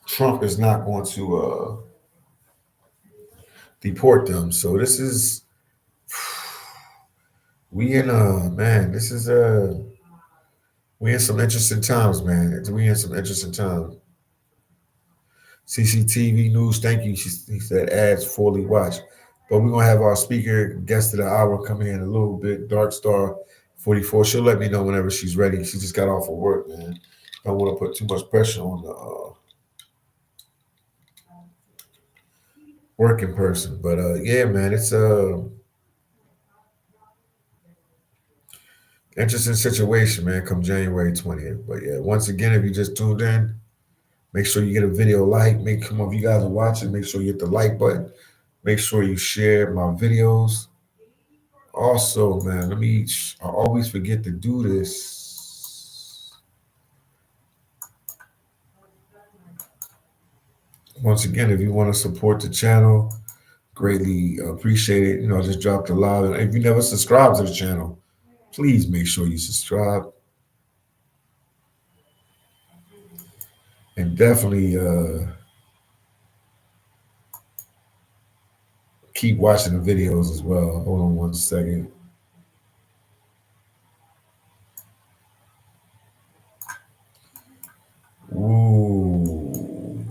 Trump is not going to deport them. So this is we in man. This is we in some interesting times, man. We in some interesting times. CCTV News, thank you. He said ads fully watched. But we're gonna have our speaker guest of the hour come in a little bit. Darkstar 44. She'll let me know whenever she's ready. She just got off of work, man. Don't want to put too much pressure on the working person. But yeah, man, it's interesting situation, man. Come January 20th. But yeah, once again, if you just tuned in, make sure you get a video like. Come on, if you guys are watching, make sure you hit the like button. Make sure you share my videos. Also, man, I always forget to do this. Once again, if you want to support the channel, greatly appreciate it. I just dropped a live. And if you never subscribed to the channel, please make sure you subscribe. And definitely keep watching the videos as well. Hold on one second. Ooh.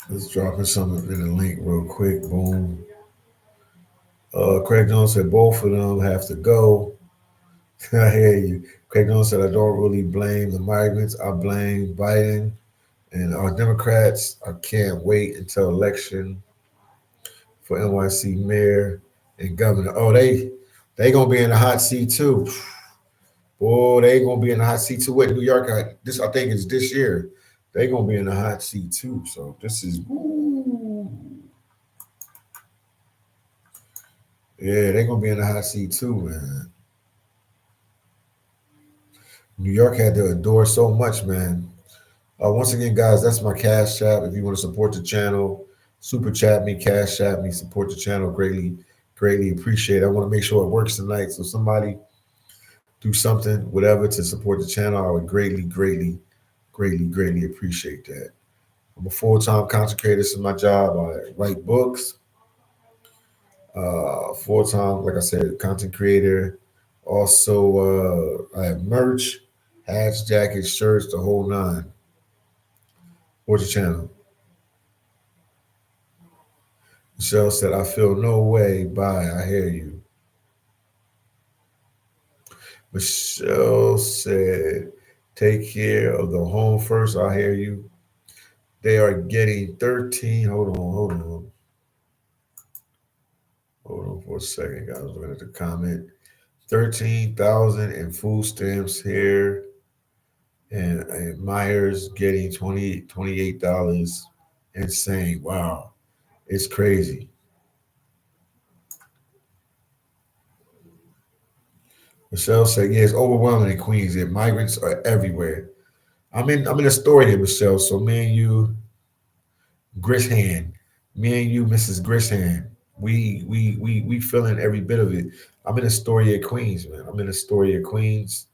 Let's drop in something in the link real quick. Boom. Craig Jones said both of them have to go. I hear you. Craig Jones said I don't really blame the migrants. I blame Biden and our Democrats. I can't wait until election for NYC mayor and governor. Oh, they gonna be in the hot seat too. Boy, they gonna be in the hot seat too. What New York? I think it's this year. They gonna be in the hot seat too. So this is woo. Yeah, they gonna be in the hot seat too, man. New York had to endure so much, man. Once again, guys, that's my cash app. If you want to support the channel, super chat me, cash app me, support the channel. Greatly, greatly appreciate it. I want to make sure it works tonight. So somebody do something, whatever, to support the channel. I would greatly, greatly, greatly, greatly appreciate that. I'm a full-time content creator. This is my job. I write books. Full-time, like I said, content creator. Also, I have merch, hats, jackets, shirts, the whole nine. Support the channel. Michelle said, I feel no way. Bye. I hear you. Michelle said, take care of the home first. I hear you. They are getting 13. Hold on for a second, guys. Looking at the comment. 13,000 in food stamps here. And Myers getting $28. Insane. Wow. It's crazy. Michelle said, yeah, it's overwhelming in Queens. The migrants are everywhere. I'm in a store here, Michelle. So me and you, Grishand, me and you, Mrs. Grishand, we feeling every bit of it. I'm in Astoria, Queens, man. I'm in Astoria, Queens,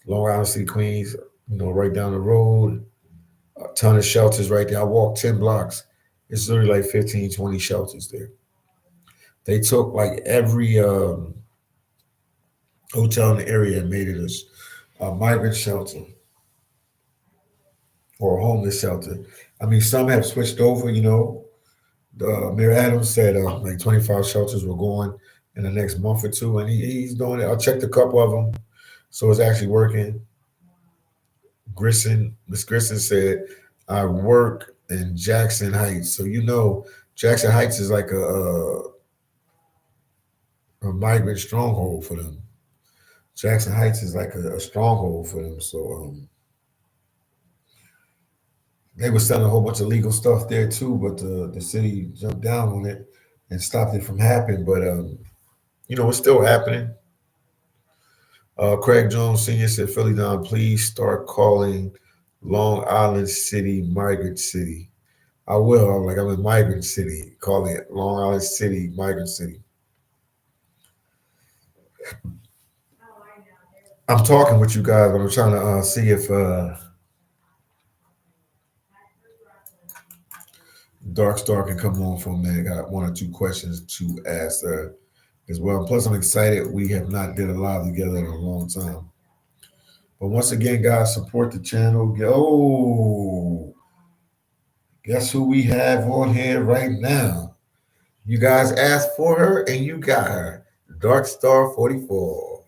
Long Island City, Queens. Right down the road. A ton of shelters right there. I walked 10 blocks. It's literally like 15, 20 shelters there. They took like every hotel in the area and made it a migrant shelter or a homeless shelter. I mean, some have switched over. Mayor Adams said like 25 shelters were going in the next month or two, and he's doing it. I checked a couple of them, so it's actually working. Miss Grisson said, I work in Jackson Heights. So Jackson Heights is like a migrant stronghold for them. Jackson Heights is like a stronghold for them. So they were selling a whole bunch of legal stuff there too, but the city jumped down on it and stopped it from happening. But it's still happening. Craig Jones Sr. said, Philly Don, please start calling Long Island City Migrant City. I will. I'm in Migrant City, calling it Long Island City, Migrant City. I'm talking with you guys, but I'm trying to see if Darkstar can come on for a minute. Got one or two questions to ask as well. Plus, I'm excited. We have not did a live together in a long time. But once again, guys, support the channel. Guess who we have on here right now? You guys asked for her, and you got her. Darkstar 44.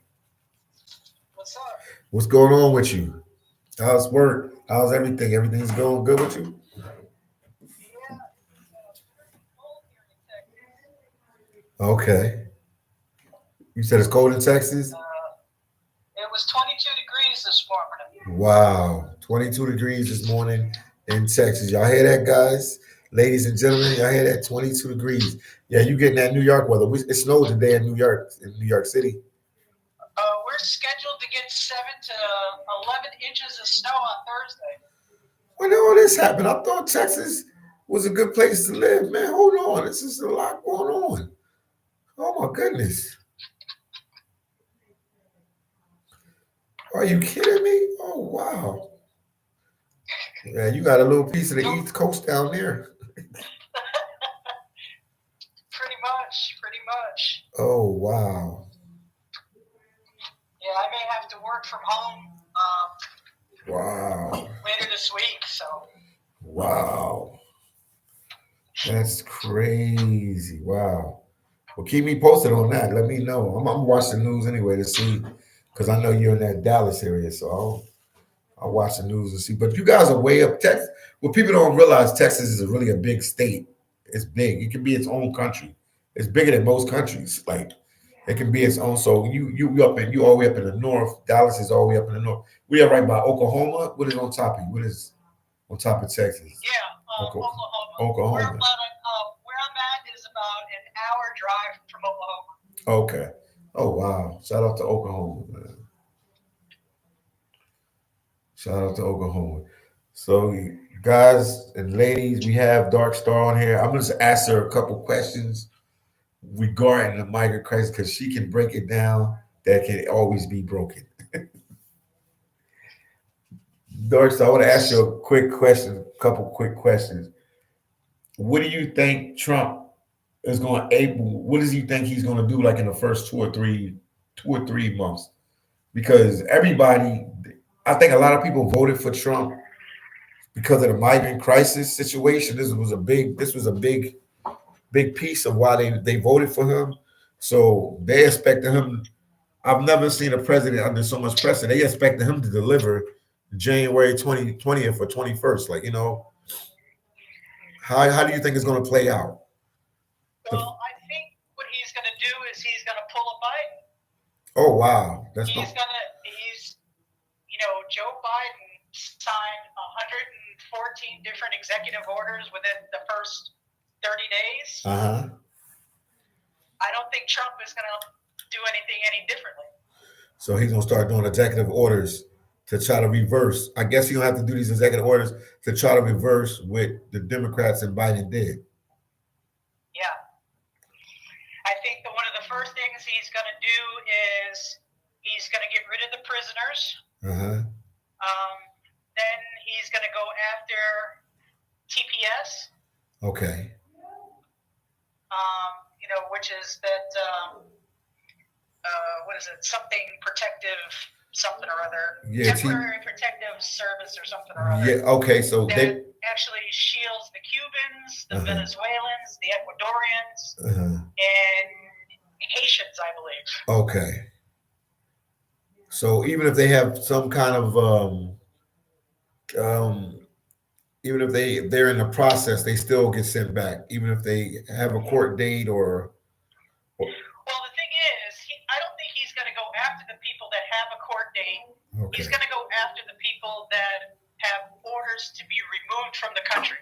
What's up? What's going on with you? How's work? How's everything? Everything's going good with you? Yeah, it's pretty cold here in Texas. Okay. You said it's cold in Texas? It was 22 degrees this morning. Wow. 22 degrees this morning in Texas. Y'all hear that, guys? Ladies and gentlemen, y'all hear that? 22 degrees. Yeah, you getting that New York weather. It snowed today in New York City. We're scheduled to get 7 to 11 inches of snow on Thursday. When did all this happen? I thought Texas was a good place to live, man. Hold on. This is a lot going on. Oh, my goodness. Are you kidding me? Oh, wow. Yeah, you got a little piece of the East Coast down there. Pretty much. Oh, wow. Yeah, I may have to work from home Wow. later this week, so. Wow. That's crazy. Wow. Well, keep me posted on that. Let me know. I'm watching the news anyway to see, because I know you're in that Dallas area, so I'll watch the news and see. But you guys are way up. Texas. What people don't realize, Texas is really a big state. It's big. It can be its own country. It's bigger than most countries. Like it can be its own. So you all the way up in the north. Dallas is all the way up in the north. We are right by Oklahoma. What is on top of you? What is on top of Texas? Yeah, Oklahoma. Oklahoma. Where I'm at is about an hour drive from Oklahoma. Okay. Oh wow. Shout out to Oklahoma, man. Shout out to Oklahoma. So guys and ladies, we have Darkstar on here. I'm gonna just ask her a couple questions regarding the migrant crisis because she can break it down that can always be broken. Darkstar, I want to ask you a quick question, a couple quick questions. What do you think Trump is going to able? What does he think he's going to do like in the first 2 or 3 months? Because everybody, I think a lot of people voted for Trump because of the migrant crisis situation. This was a big piece of why they voted for him. So they expected him. I've never seen a president under so much pressure. They expected him to deliver January 20th or 21st. How do you think it's going to play out? Well, I think what he's going to do is he's going to pull a Biden. Oh wow, Joe Biden signed 114 different executive orders within the first 30 days. I don't think Trump is going to do anything any differently. So he's going to start doing executive orders to try to reverse. I guess he'll have to do these executive orders to try to reverse what the Democrats and Biden did. Yeah. I think that one of the first things he's going to do is he's going to get rid of the prisoners. Then he's going to go after TPS. Okay. Which is that what is it? Something protective, something or other. Yeah, temporary protective service or something or other. Yeah, okay, so that they actually shields the Cubans, the Venezuelans, the Ecuadorians, and Haitians, I believe. Okay. So even if they have some kind of even if they're in the process, they still get sent back, even if they have a court date or. Well, the thing is, I don't think he's going to go after the people that have a court date. Okay. He's going to go after the people that have orders to be removed from the country.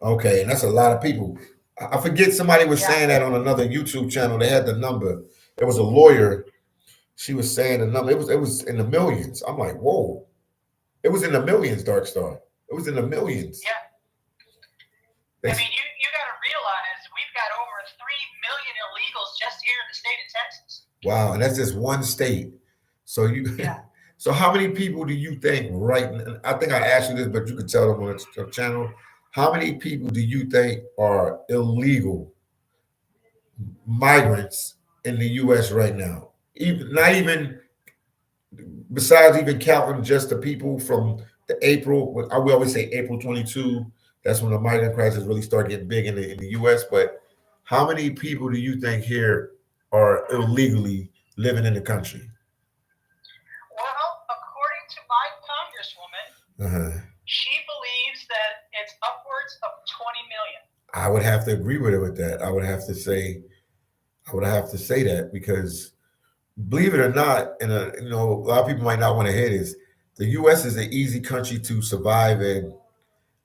Okay, and that's a lot of people. I forget, somebody was saying that on another YouTube channel. They had the number. There was a lawyer. She was saying the number. It was in the millions. I'm like, whoa. It was in the millions, Darkstar. It was in the millions. Yeah. I mean, you got to realize we've got over 3 million illegals just here in the state of Texas. Wow, and that's just one state. So so how many people do you think I think I asked you this, but you could tell them on the channel. How many people do you think are illegal migrants in the U.S. right now? Not even besides even counting just the people from the April. We always say April 22. That's when the migrant crisis really started getting big in the U.S. But how many people do you think here are illegally living in the country? Well, according to my congresswoman, she believes that it's upwards of 20 million. I would have to agree with her with that. I would have to say that, because believe it or not, and a lot of people might not want to hear this, the U.S. is an easy country to survive in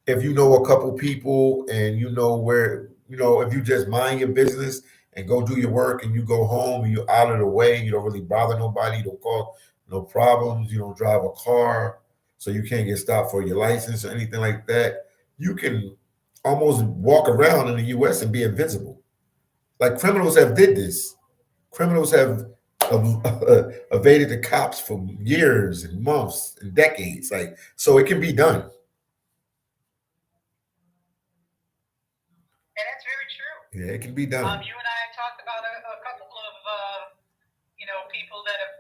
if you know a couple people and you know where, if you just mind your business and go do your work and you go home and you're out of the way, you don't really bother nobody, you don't cause no problems, you don't drive a car, so you can't get stopped for your license or anything like that. You can almost walk around in the U.S. and be invincible. Like, criminals have did this. Criminals have evaded the cops for years and months and decades. Like, so it can be done. And that's very true. Yeah, it can be done. You and I talked about a couple of people that have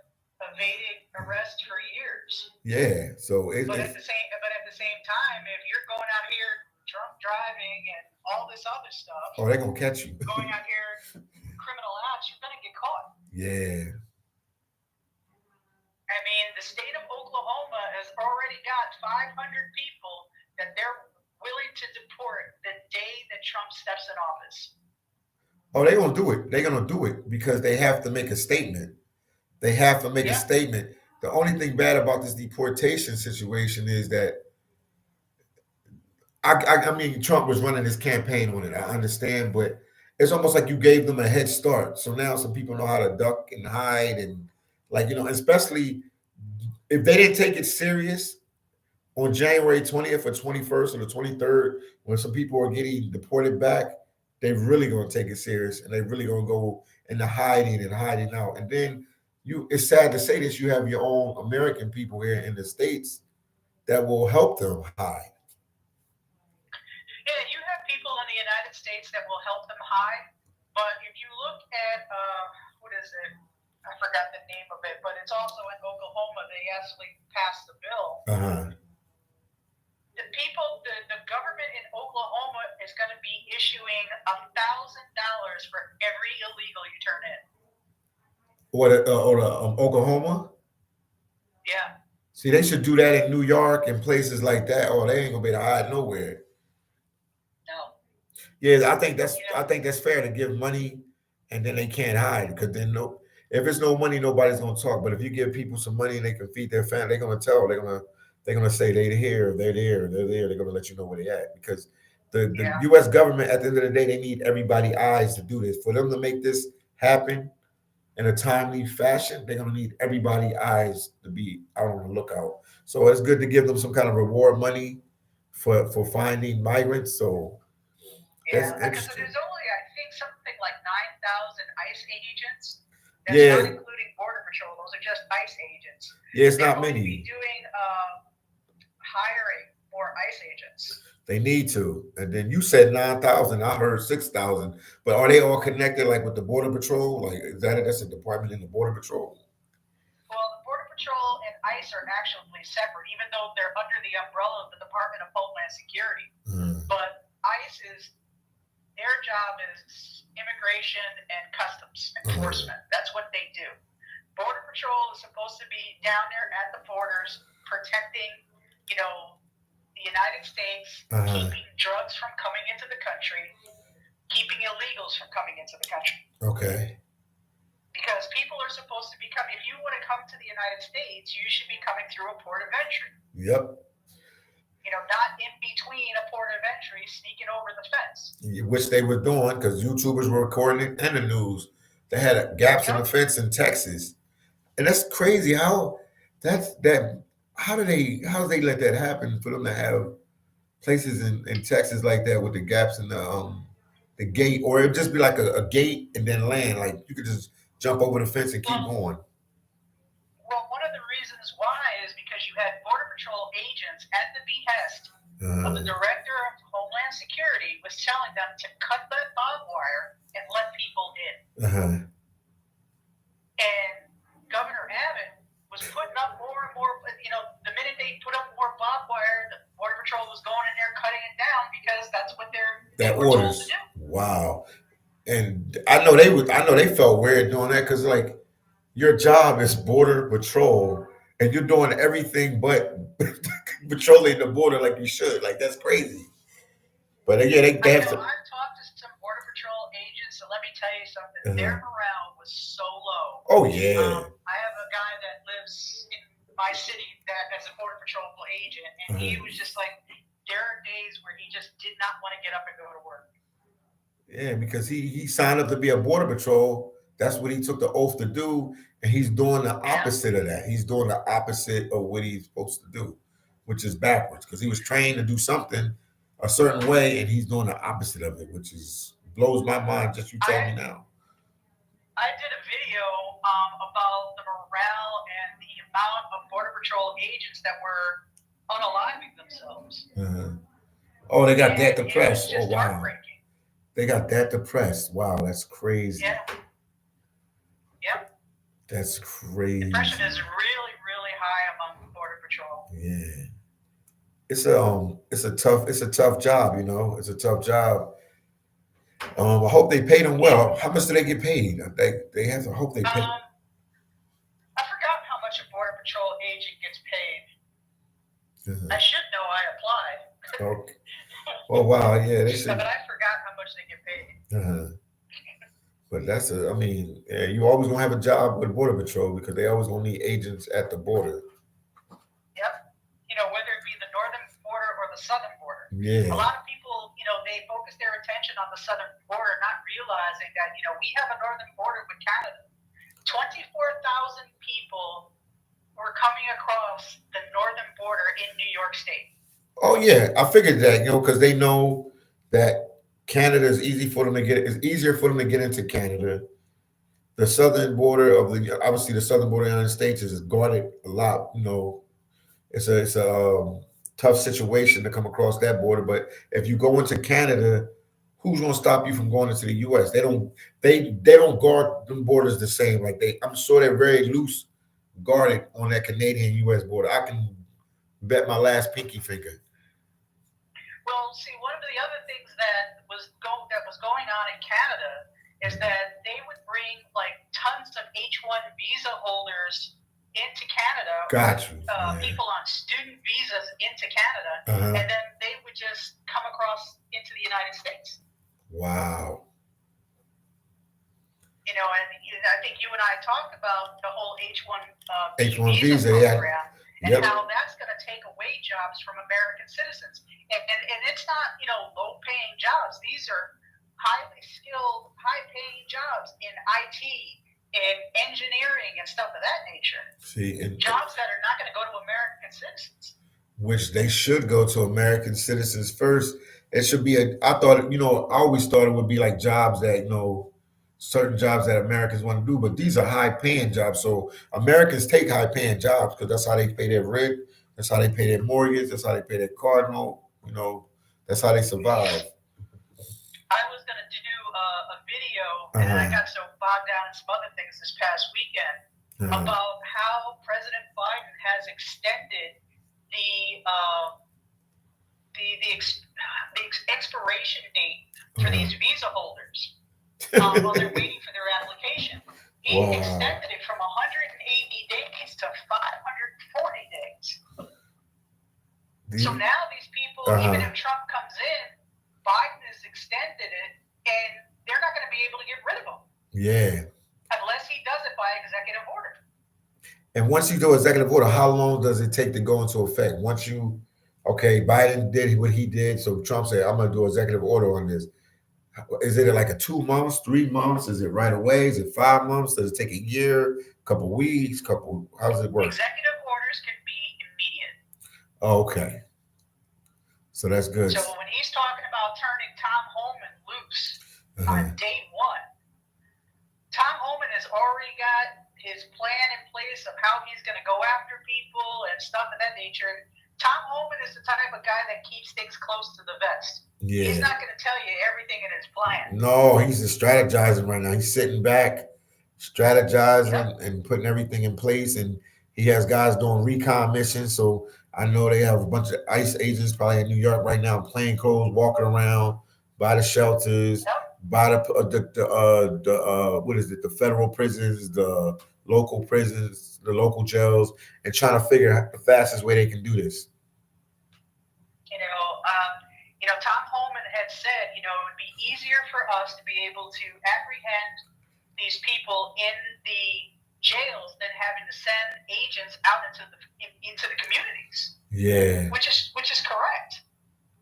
evaded arrest for years. Yeah. So but at the same time, if you're going out here drunk driving and all this other stuff, they're gonna catch you. Going out here criminal acts, you're gonna get caught. Yeah. I mean, the state of Oklahoma has already got 500 people that they're willing to deport the day that Trump steps in office. Oh, they're gonna do it. They're gonna do it because they have to make a statement. They have to make a statement. The only thing bad about this deportation situation is that I mean, Trump was running his campaign on it. I understand, but it's almost like you gave them a head start. So now some people know how to duck and hide, and especially if they didn't take it serious on January 20th or 21st or the 23rd, when some people are getting deported back, they're really going to take it serious, and they're really going to go into hiding and hiding out. And then it's sad to say this, you have your own American people here in the States that will help them hide. Yeah, you have people in the United States that will help them hide, but if you look at, what is it? I forgot the name of it, but it's also in Oklahoma. They actually passed the bill. The government in Oklahoma is going to be issuing $1,000 for every illegal you turn in. Oklahoma? Yeah. See, they should do that in New York and places like that. Oh, they ain't gonna be able to hide nowhere. No. Yeah, I think that's fair to give money, and then they can't hide, because then if it's no money, nobody's gonna talk. But if you give people some money and they can feed their family, they're gonna tell. They're gonna say they're here, they're there, they're there. They're gonna let you know where they're at, because the U.S. government, at the end of the day, they need everybody's eyes to do this. For them to make this happen in a timely fashion, they're gonna need everybody's eyes to be out on the lookout. So it's good to give them some kind of reward money for finding migrants. So that's interesting. There's only, I think, something like 9,000 ICE agents. That's not including Border Patrol. Those are just ICE agents. Yeah, it's not many. Be doing hiring more ICE agents. They need to. And then you said 9,000. I heard 6,000. But are they all connected, like with the Border Patrol? Like, is that that's a department in the Border Patrol? Well, the Border Patrol and ICE are actually separate, even though they're under the umbrella of the Department of Homeland Security. But ICE their job is immigration and customs enforcement. That's what they do. Border Patrol is supposed to be down there at the borders, protecting, the United States, keeping drugs from coming into the country, keeping illegals from coming into the country. Okay. Because people are supposed to be coming. If you want to come to the United States, you should be coming through a port of entry. Yep. Not in between a port of entry, sneaking over the fence. Which they were doing because YouTubers were recording it in the news. They had gaps in the fence in Texas, and that's crazy. How do they let that happen for them to have places in Texas like that with the gaps in the gate, or it'd just be like a gate and then land, like you could just jump over the fence and keep going. Well, one of the reasons why is because you had Border Patrol agents at the behest of the Director of Homeland Security was telling them to cut that barbed wire and let people in. And Governor Abbott was putting up more and more, the minute they put up more barbed wire, the Border Patrol was going in there cutting it down because that's what they were told to do. Wow. And I know they felt weird doing that because like your job is Border Patrol and you're doing everything but patrolling the border like you should. Like that's crazy. But yeah, they have to. I've talked to some Border Patrol agents, and let me tell you something. Their morale was so low. Oh yeah. I have a guy that lives in my city that as a Border Patrol agent, and he was just like, there are days where he just did not want to get up and go to work. Yeah, because he signed up to be a Border Patrol. That's what he took the oath to do, and he's doing the opposite of that. He's doing the opposite of what he's supposed to do, which is backwards. Because he was trained to do something a certain way, and he's doing the opposite of it, which blows my mind. Just you told me now. I did a video about the morale and the amount of Border Patrol agents that were unaliving themselves. Oh, they got that depressed. Oh, wow. They got that depressed. Wow, that's crazy. Yeah. Yep. That's crazy. Depression is really, really high among Border Patrol. Yeah. It's a tough job, It's a tough job. I hope they paid them well. How much do they get paid? They have to hope they pay. I forgot how much a Border Patrol agent gets paid. I should know. I applied. Okay. Oh wow, yeah, they should. But I forgot how much they get paid. But you always gonna have a job with Border Patrol because they always gonna need agents at the border. Yep. Whether it be the northern border or the southern border. Yeah. A lot of people, they focus their attention on the southern border, not realizing that, we have a northern border with Canada. 24,000 people were coming across the northern border in New York State. Oh yeah, I figured that, because they know that Canada is easier for them to get into Canada. The southern border of the southern border of the United States is guarded a lot. It's a tough situation to come across that border. But if you go into Canada, who's going to stop you from going into the U.S.? They don't guard them borders the same. I'm sure they're very loose guarded on that Canadian-U.S. border. I can bet my last pinky finger. Well, see, one of the other things that was going on in Canada is that they would bring tons of H-1 visa holders into Canada. Got you. People on student visas into Canada, and then they would just come across into the United States. Wow. And I think you and I talked about the whole H-1 visa program. And how that's going to take away jobs from American citizens. And it's not, low-paying jobs. These are highly skilled, high-paying jobs in IT and engineering and stuff of that nature. Jobs that are not going to go to American citizens. Which they should go to American citizens first. It should be I always thought it would be like jobs that, certain jobs that Americans want to do, but these are high-paying jobs. So Americans take high-paying jobs because that's how they pay their rent. That's how they pay their mortgage. That's how they pay their car note. You know, that's how they survive. I was going to do a video, and I got so bogged down in some other things this past weekend about how President Biden has extended the expiration date for these visa holders while they're waiting for their application. He extended it from 180 days to 540 days. So now these people, even if Trump comes in, Biden has extended it, and they're not going to be able to get rid of them. Yeah. Unless he does it by executive order. And once you do executive order, how long does it take to go into effect? Once you, Biden did what he did, so Trump said, I'm going to do executive order on this. Is it like a 2 months, 3 months? Is it right away? Is it 5 months? Does it take a year, a couple weeks, how does it work? Executive orders can be immediate. Okay. So that's good. So when he's talking about turning Tom Homan loose on day one, Tom Homan has already got his plan in place of how he's going to go after people and stuff of that nature. Tom Homan is the type of guy that keeps things close to the vest. Yeah. He's not going to tell you everything in his plan. No, he's just strategizing right now. He's sitting back, strategizing and putting everything in place. And he has guys doing recon missions. So I know they have a bunch of ICE agents probably in New York right now, plain clothes, walking around by the shelters, by the the federal prisons, the local prisons, the local jails, and trying to figure out the fastest way they can do this. Tom Homan had said, it would be easier for us to be able to apprehend these people in the jails than having to send agents out into the communities. Yeah. Which is correct.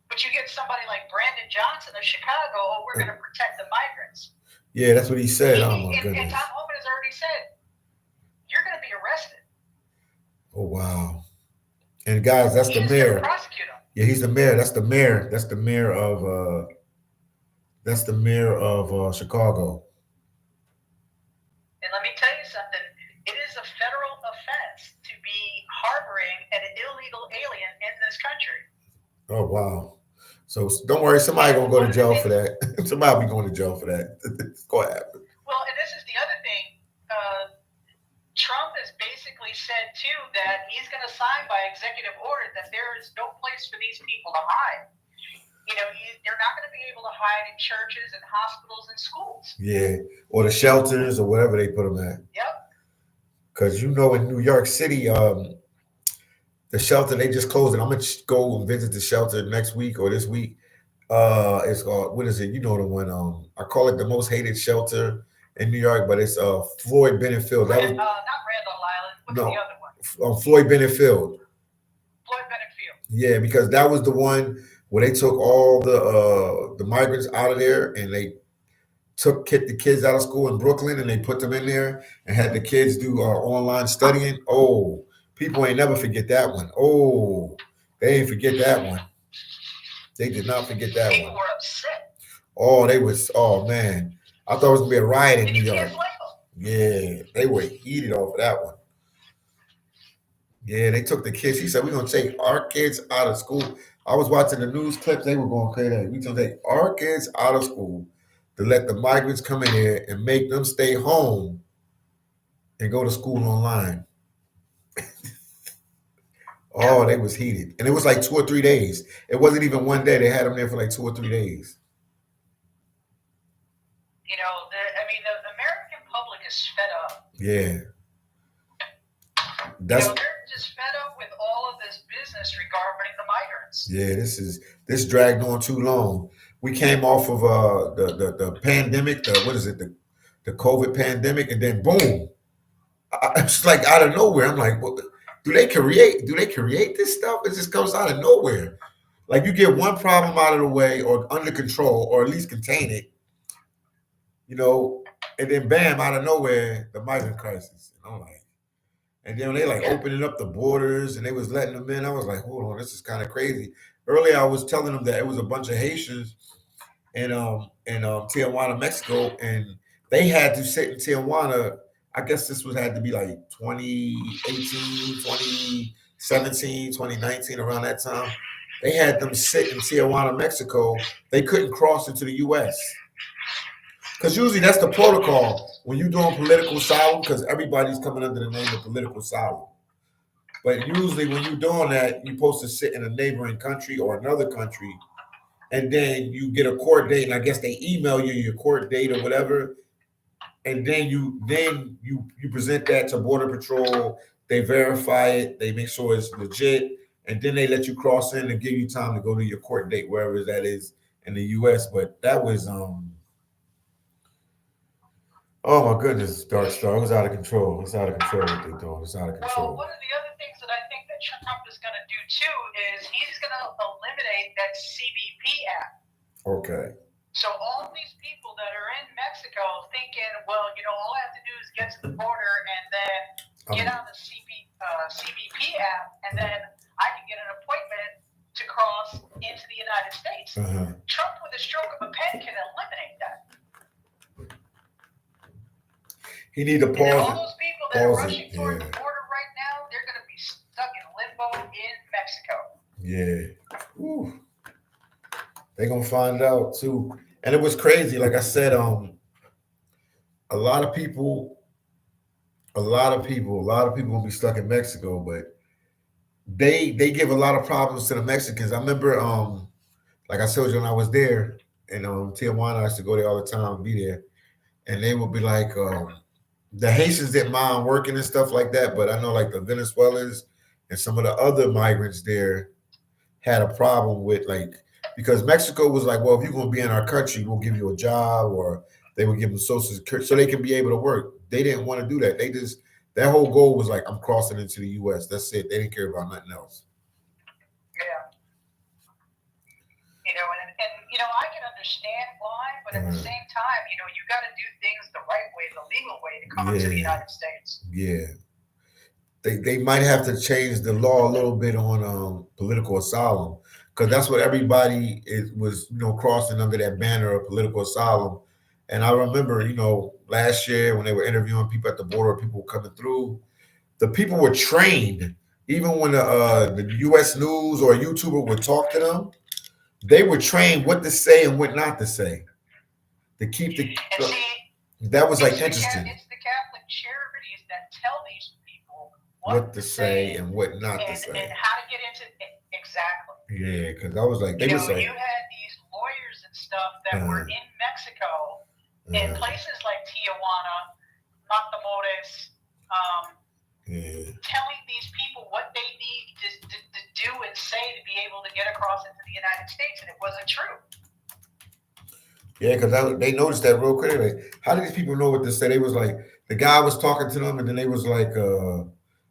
But you get somebody like Brandon Johnson of Chicago, we're going to protect the migrants. Yeah, that's what he said. And Tom Homan has already said, you're going to be arrested. Oh, wow. And guys, that's the mayor. Prosecute him. Yeah, he's the mayor. That's the mayor. That's the mayor of Chicago. And let me tell you something. It is a federal offense to be harboring an illegal alien in this country. Oh, wow. So don't worry, somebody gonna go to jail for that. Somebody will be going to jail for that. It's going to happen. Well, and this is the other thing. Trump has basically said, too, that he's going to sign by executive order that there is no place for these people to hide. They're not going to be able to hide in churches and hospitals and schools. Yeah, or the shelters or wherever they put them at. Yep. Because, in New York City, the shelter, they just closed it. I'm going to go and visit the shelter next week or this week. It's called, what is it? You know the one. I call it the most hated shelter in New York, but it's Floyd Bennett Field. Not Randall Island. What's the other one? Floyd Bennett Field. Floyd Bennett Field. Yeah, because that was the one where they took all the migrants out of there, and they took the kids out of school in Brooklyn, and they put them in there and had the kids do online studying. Oh, people ain't never forget that one. Oh, they ain't forget that one. They did not forget that people one. Were upset. Oh, they was. Oh man. I thought it was going to be a riot in New York. Yeah, they were heated off of that one. Yeah, they took the kids. He said, we're going to take our kids out of school. I was watching the news clips. They were going crazy. We're going to take our kids out of school to let the migrants come in here and make them stay home and go to school online. Oh, they was heated. And it was like 2 or 3 days. It wasn't even one day. They had them there for like 2 or 3 days. The American public is fed up. Yeah. They're just fed up with all of this business regarding the migrants. Yeah, this dragged on too long. We came off of the pandemic, the COVID pandemic, and then boom. It's like out of nowhere. I'm like, well, do they create this stuff? It just comes out of nowhere. Like you get one problem out of the way or under control, or at least contain it. And then bam, out of nowhere, the migrant crisis. And I'm like, and then they opening up the borders and they was letting them in. I was like, hold on, this is kind of crazy. Earlier, I was telling them that it was a bunch of Haitians in Tijuana, Mexico, and they had to sit in Tijuana. I guess this had to be like 2018, 2017, 2019, around that time, they had them sit in Tijuana, Mexico. They couldn't cross into the U.S. Because usually that's the protocol when you're doing political asylum, because everybody's coming under the name of political asylum. But usually when you're doing that, you're supposed to sit in a neighboring country or another country, and then you get a court date, and I guess they email you your court date or whatever, and then you present that to Border Patrol. They verify it, they make sure it's legit, and then they let you cross in and give you time to go to your court date wherever that is in the U.S. But that was oh my goodness, Darkstar, it was out of control. It's out of control what they're doing. It's out of control. Well, one of the other things that I think that Trump is going to do too is he's going to eliminate that CBP app. Okay. So all these people that are in Mexico thinking, well, all I have to do is get to the border and then get on the CBP app, and then I can get an appointment to cross into the United States. Trump, with a stroke of a pen, can eliminate that. He need to pause. And all those people that are rushing toward the border right now, they're going to be stuck in limbo in Mexico. Yeah. Whew. They're going to find out too. And it was crazy. Like I said, a lot of people will be stuck in Mexico, but they give a lot of problems to the Mexicans. I remember, like I told you when I was there in Tijuana, I used to go there all the time and be there. And they would be like, the Haitians didn't mind working and stuff like that, but I know like the Venezuelans and some of the other migrants there had a problem with because Mexico was like, well, if you're going to be in our country, we'll give you a job, or they would give them Social Security so they can be able to work. They didn't want to do that. Their whole goal was like, I'm crossing into the U.S. That's it. They didn't care about nothing else. Yeah. And I can understand why, but at the same time, you got to do things the right way, the legal way to come into the United States. Yeah. They might have to change the law a little bit on political asylum, because that's what everybody was crossing under that banner of political asylum. And I remember, last year when they were interviewing people at the border, people were coming through, the people were trained. Even when the U.S. News or a YouTuber would talk to them, they were trained what to say and what not to say. To keep that was interesting. It's the Catholic charities that tell these people what to say and what not to say, and how to get into exactly. Yeah, because I was like, you had these lawyers and stuff that were in Mexico, in places like Tijuana, Matamoros, telling these people what they need to do and say to be able to get across into the United States, and it wasn't true. Yeah, because they noticed that real quick. Like, how did these people know what to say? They was like, the guy was talking to them, and then they was like, well,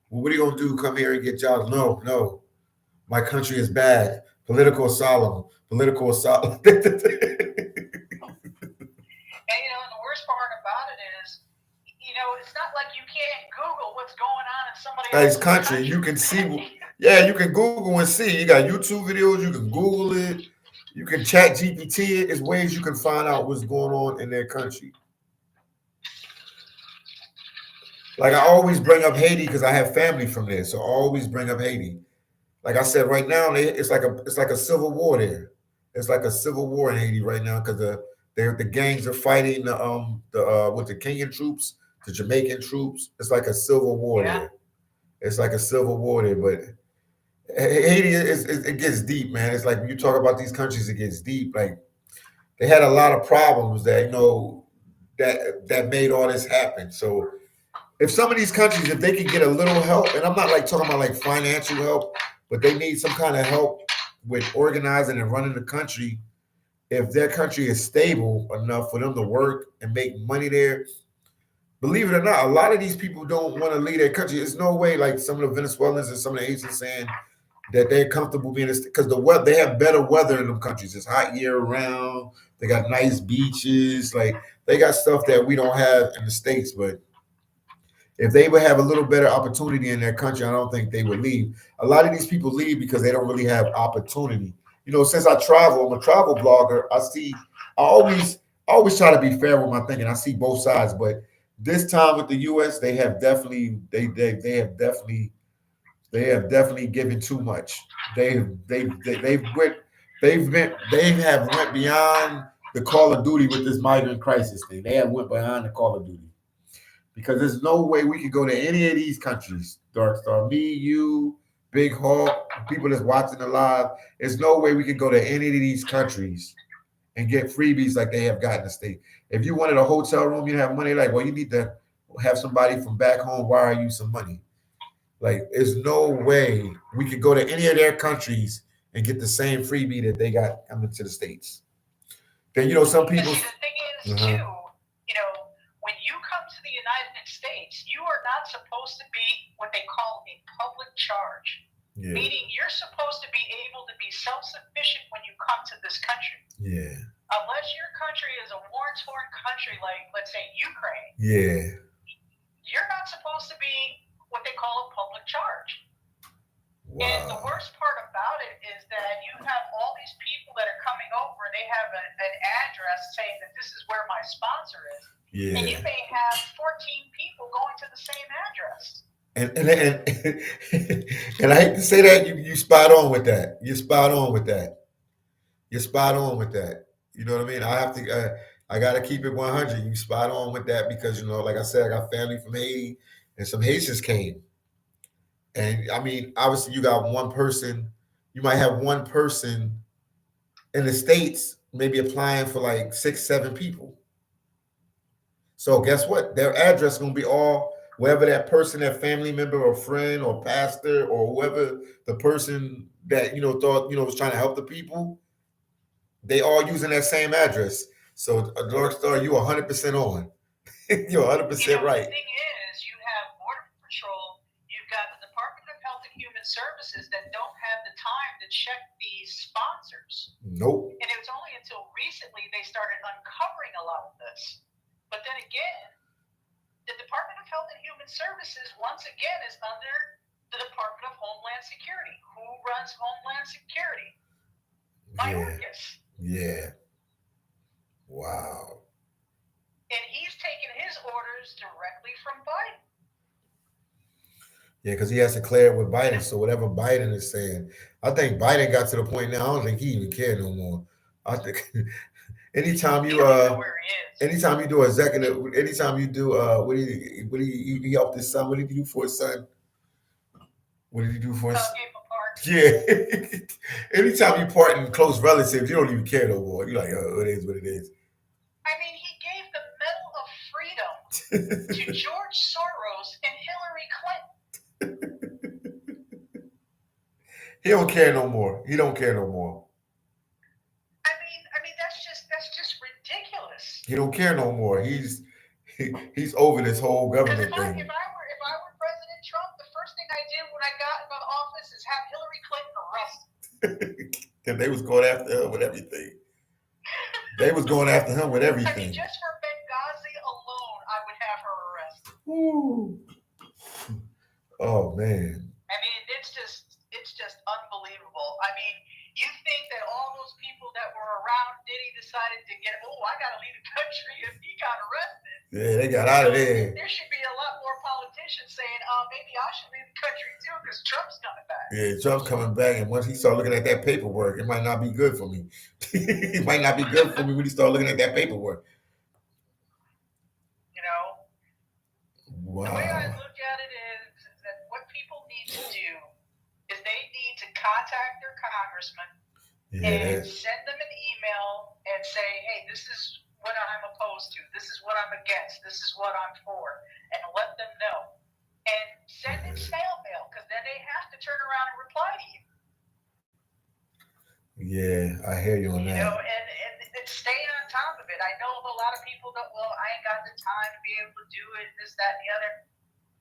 what are you going to do? Come here and get jobs? No. My country is bad. Political asylum. And the worst part about it is, it's not like you can't Google what's going on in somebody else's country. You can see. Yeah, you can Google and see. You got YouTube videos. You can Google it. You can chat GPT it. There's ways you can find out what's going on in their country. Like I always bring up Haiti because I have family from there, so I always bring up Haiti. Like I said, right now it's like a civil war there. It's like a civil war in Haiti right now because the gangs are fighting the Kenyan troops, the Jamaican troops. It's like a civil war there. It's like a civil war there, but Haiti it gets deep, man. It's like when you talk about these countries, it gets deep. Like they had a lot of problems that that made all this happen. So if some of these countries, if they can get a little help, and I'm not like talking about like financial help, but they need some kind of help with organizing and running the country. If their country is stable enough for them to work and make money there, believe it or not, a lot of these people don't want to leave their country. There's no way like some of the Venezuelans and some of the Haitians saying that they're comfortable being because they have better weather in them countries. It's hot year round. They got nice beaches. Like they got stuff that we don't have in the States. But if they would have a little better opportunity in their country, I don't think they would leave. A lot of these people leave because they don't really have opportunity. Since I travel, I'm a travel blogger. I always try to be fair with my thinking. I see both sides, but this time with the U.S., they have definitely They have definitely given too much. They have went beyond the Call of Duty with this migrant crisis thing. They have went beyond the Call of Duty because there's no way we could go to any of these countries. Darkstar, me, you, Big Hawk, people that's watching the live. There's no way we could go to any of these countries and get freebies like they have gotten the state. If you wanted a hotel room, you have money. Like, well, you need to have somebody from back home wire you some money. Like, there's no way we could go to any of their countries and get the same freebie that they got coming to the States. Then, some people. See, the thing is, too, when you come to the United States, you are not supposed to be what they call a public charge. Yeah. Meaning you're supposed to be able to be self-sufficient when you come to this country. Yeah. Unless your country is a war-torn country like, let's say, Ukraine. Yeah. You're not supposed to be what they call a public charge. Wow. And the worst part about it is that you have all these people that are coming over and they have an address saying that this is where my sponsor is. Yeah. And you may have 14 people going to the same address. And I hate to say that, you spot on with that. You're spot on with that. You're spot on with that. You know what I mean? I have to. I got to keep it 100. You spot on with that because like I said, I got family from Haiti, and some Haitians came. And I mean, obviously, you got one person. You might have one person in the States, maybe applying for like 6, 7 people. So guess what? Their address is gonna be all. Wherever that person, that family member or friend or pastor or whoever the person that thought was trying to help the people, they all using that same address. So Darkstar, you 100% on. You're 100% right. The thing is, you have Border Patrol, you've got the Department of Health and Human Services that don't have the time to check these sponsors. Nope. And it was only until recently they started uncovering a lot of this. But then again, the Department of Health and Human Services, once again, is under the Department of Homeland Security. Who runs Homeland Security? Mayorkas. Yeah. Wow. And he's taking his orders directly from Biden. Yeah, because he has to clear it with Biden. So whatever Biden is saying, I think Biden got to the point now, I don't think he even cares no more. I think... Anytime you do executive, anytime you do he helped his son. What did he do for his son? What did he do for his son? Yeah. Anytime you part in close relatives, you don't even care no more. You're like, oh, it is what it is. I mean, he gave the Medal of Freedom to George Soros and Hillary Clinton. He don't care no more. He don't care no more. He don't care no more. He's over this whole government thing. If I were President Trump, the first thing I did when I got into the office is have Hillary Clinton arrested. Because they was going after her with everything. They was going after him with everything. I mean, just for Benghazi alone, I would have her arrested. Ooh. Oh man. I mean, it's just unbelievable. I mean, you think that all those people that were around Diddy decided to I got to leave the country if he got arrested. Yeah, they got out of there. There should be a lot more politicians saying, maybe I should leave the country too because Trump's coming back. Yeah, Trump's coming back, and once he start looking at that paperwork, it might not be good for me. It might not be good for me when he start looking at that paperwork. Wow. The way I look at it is that what people need to do is they need to contact their congressman and send them an email and say, hey, this is what I'm opposed to. This is what I'm against. This is what I'm for. And let them know. And send it snail mail because then they have to turn around and reply to you. Yeah, I hear you on that. And stay on top of it. I know a lot of people that, I ain't got the time to be able to do it, this, that, and the other.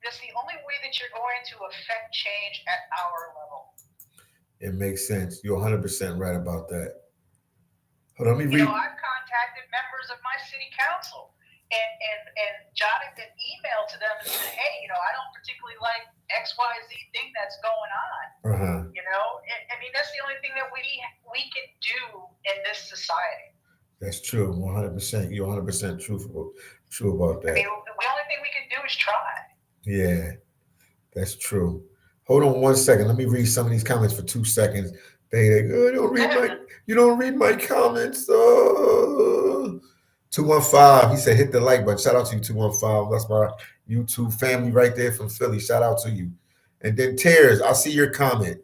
That's the only way that you're going to affect change at our level. It makes sense. You're 100% right about that. Hold on, let me read. I've contacted members of my city council and jotted an email to them and said, hey, I don't particularly like XYZ thing that's going on. Uh-huh. I mean, that's the only thing that we can do in this society. That's true. 100%. You're 100% true about that. I mean, the only thing we can do is try. Yeah, that's true. Hold on 1 second. Let me read some of these comments for 2 seconds. They you don't read my comments. 215. He said hit the like button. Shout out to you, 215. That's my YouTube family right there from Philly. Shout out to you. And then Tears, I see your comment.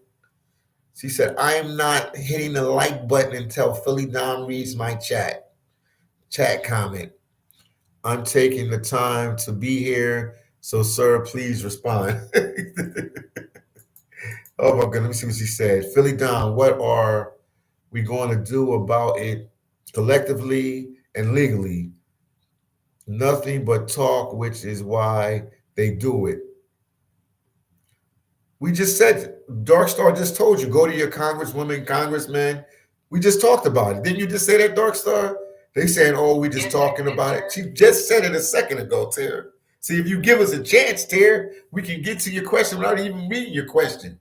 She said, I am not hitting the like button until phillydom reads my chat comment. I'm taking the time to be here, so sir, please respond. Oh my God, let me see what she said. Phillydom, what are we going to do about it collectively and legally? Nothing but talk, which is why they do it. We just said, Darkstar just told you, go to your congresswoman, congressman. We just talked about it. Didn't you just say that, Darkstar? They saying, oh, we just talking about it. She just said it a second ago, Tara. See, if you give us a chance, Tara, we can get to your question without even reading your question.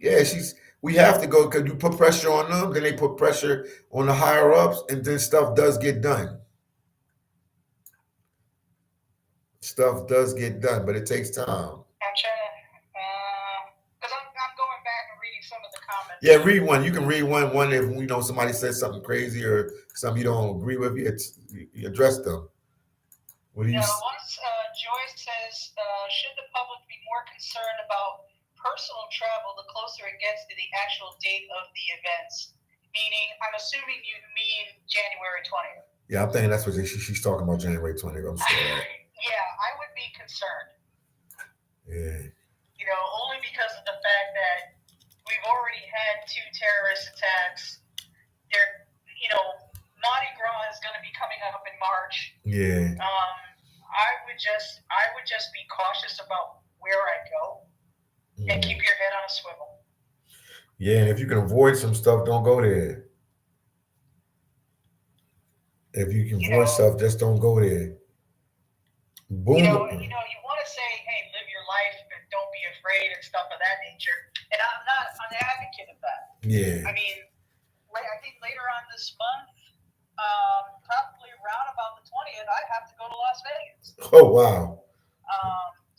Yeah, we have to go because you put pressure on them, then they put pressure on the higher ups, and then stuff does get done. Stuff does get done, but it takes time. I'm trying to, because I'm going back and reading some of the comments. Yeah, read one. You can read one if somebody says something crazy or something you don't agree with. You address them. What do you? Joyce says, should the public be more concerned about personal travel the closer it gets to the actual date of the events? Meaning, I'm assuming you mean January 20th. Yeah, I'm thinking that's what she's talking about, January 20th. I'm sure. Yeah, I would be concerned. Yeah. Only because of the fact that we've already had 2 terrorist attacks. Mardi Gras is going to be coming up in March. Yeah. I would just be cautious about where I go and keep your head on a swivel. Yeah, and if you can avoid some stuff, don't go there. If you can avoid stuff, just don't go there. Boom. You want to say, hey, live your life and don't be afraid and stuff of that nature. And I'm not an advocate of that. Yeah. I mean, I think later on this month, probably around about the 20th, I have to go to Las Vegas. Oh, wow.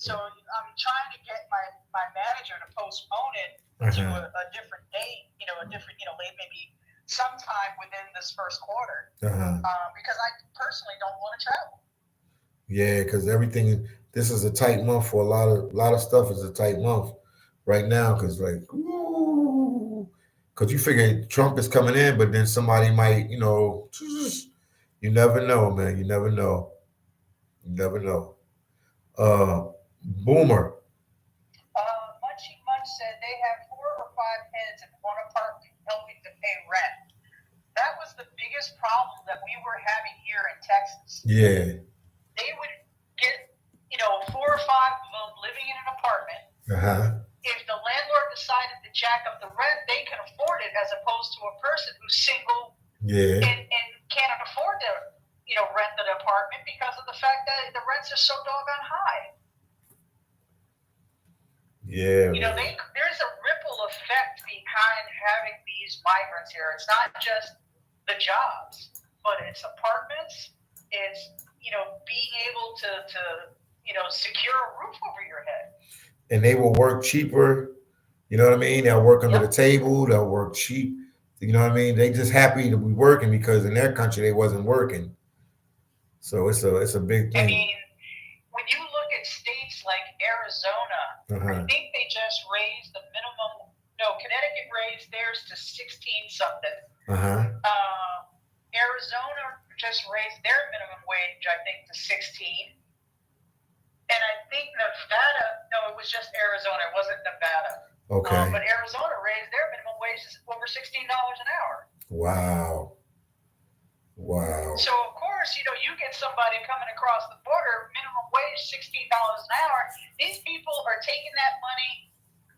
So I'm trying to get my manager to postpone it to a different date, maybe sometime within this first quarter. Because I personally don't want to travel. Yeah, because this is a tight month for a lot of stuff. Is a tight month right now because because you figure Trump is coming in, but then somebody might, you never know, man. You never know. Boomer. Munchy Munch said they have 4 or 5 heads in one apartment helping to pay rent. That was the biggest problem that we were having here in Texas. Yeah. They would get, 4 or 5 of them living in an apartment. If the landlord decided to jack up the rent, they can afford it, as opposed to a person who's single and can't afford to, rent an apartment because of the fact that the rents are so doggone high. Yeah. There's a ripple effect behind having these migrants here. It's not just the jobs, but it's apartments. It's being able to secure a roof over your head. And they will work cheaper. You know what I mean? They'll work under the table. They'll work cheap. You know what I mean? They just happy to be working because in their country they wasn't working. So it's a big thing. I mean, when you look at states like Arizona, I think they just raised the minimum. No, Connecticut raised theirs to 16-something. Arizona just raised their minimum wage, I think, to 16. And I think Nevada, no, it was just Arizona. It wasn't Nevada. Okay. But Arizona raised their minimum wage to over $16 an hour. Wow. So, of course, you get somebody coming across the border, minimum wage $16 an hour. These people are taking that money,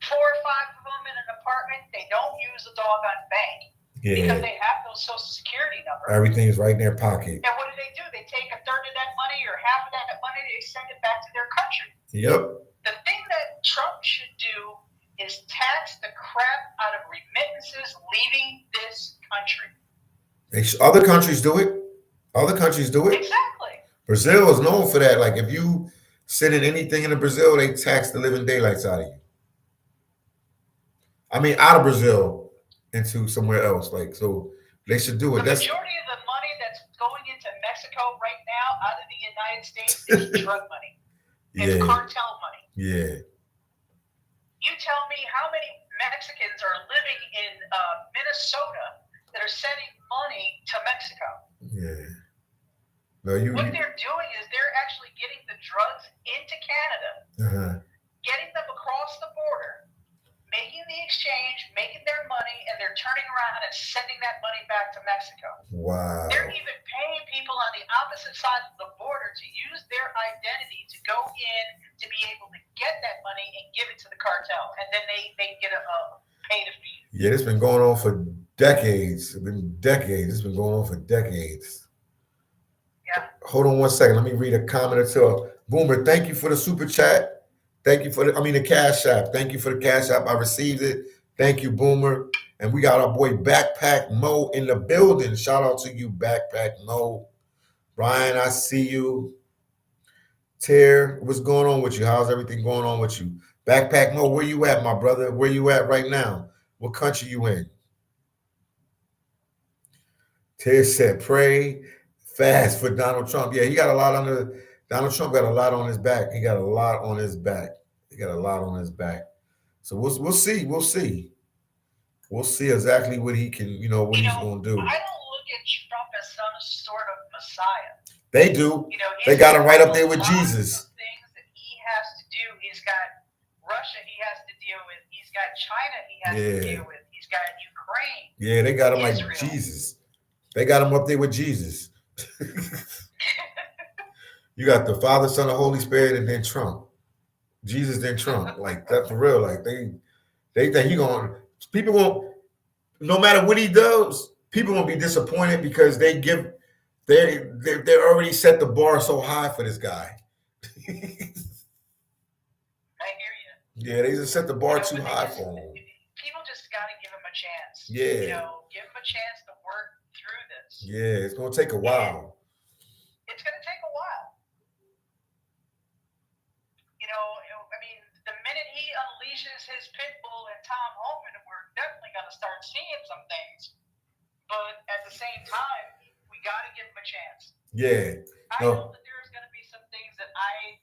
4 or 5 of them in an apartment. They don't use a doggone bank. Yeah. Because they have those Social Security numbers. Everything's right in their pocket. And what do? They take a third of that money or half of that money, they send it back to their country. Yep. The thing that Trump should do is tax the crap out of remittances leaving this country. Other countries do it. Exactly. Brazil is known for that. Like if you Sending anything into Brazil, they tax the living daylights out of you. I mean, out of Brazil into somewhere else. Like, so they should do it. The majority of the money that's going into Mexico right now out of the United States is drug money. It's cartel money. Yeah. You tell me how many Mexicans are living in Minnesota that are sending money to Mexico. Yeah. No, what they're doing is they're actually getting the drugs into Canada, getting them across the border, making the exchange, making their money, and they're turning around and sending that money back to Mexico. Wow. They're even paying people on the opposite side of the border to use their identity to go in to be able to get that money and give it to the cartel, and then they get a pay to fee. Yeah, it's been going on for decades. It's been going on for decades. Yeah. Hold on one second. Let me read a comment or two. Boomer, thank you for the super chat. Thank you for the Cash App. Thank you for the Cash App. I received it. Thank you, Boomer. And we got our boy Backpack Mo in the building. Shout out to you, Backpack Mo. Brian, I see you. Ter, what's going on with you? How's everything going on with you? Backpack Mo, where you at, my brother? Where you at right now? What country you in? Ter said, pray fast for Donald Trump. Yeah, he got a lot under. Donald Trump got a lot on his back. He got a lot on his back. So we'll see. We'll see exactly what he can, what he's going to do. I don't look at Trump as some sort of messiah. They do. They got him right up there with Jesus. Things that he has to do. He's got Russia he has to deal with. He's got China he has to deal with. He's got Ukraine. Yeah, they got him Israel. Like Jesus. They got him up there with Jesus. You got the Father, Son, and Holy Spirit, and then Trump. Jesus, then Trump. Like that for real. Like they think he going. People won't. No matter what he does, people won't be disappointed because they already set the bar so high for this guy. I hear you. Yeah, they just set the bar too high for him. People just got to give him a chance. Yeah. Give him a chance to work through this. Yeah, it's going to take a while. It's going to take a while. The minute he unleashes his pit bull and Tom Homan, we're definitely going to start seeing some things. But at the same time, we got to give him a chance. Yeah. I know that there's going to be some things that I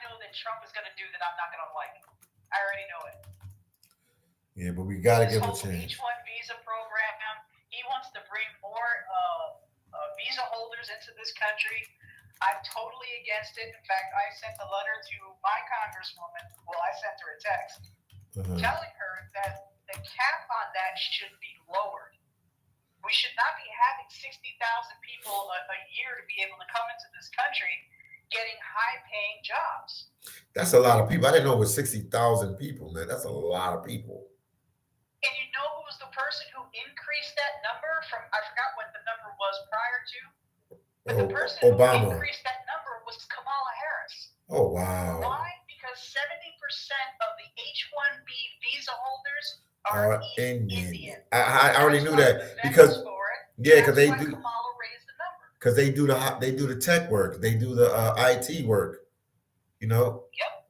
know that Trump is going to do that I'm not going to like. I already know it. Yeah, but we got to give him a chance. H-1 visa program. He wants to bring more visa holders into this country. I'm totally against it. In fact, I sent a letter to my congresswoman. Well, I sent her a text telling her that the cap on that should be lowered. We should not be having 60,000 people a year to be able to come into this country getting high-paying jobs. That's a lot of people. I didn't know it was 60,000 people, man. That's a lot of people. And you know who was the person who increased that number from, I forgot what the number was prior to, but the person Obama. who increased that number was Kamala Harris. Oh, wow. Why? Because 70% of the H-1B visa holders are Indian. I already knew that because they do. Kamala raised the number. Because they do the tech work, they do the IT work. Yep.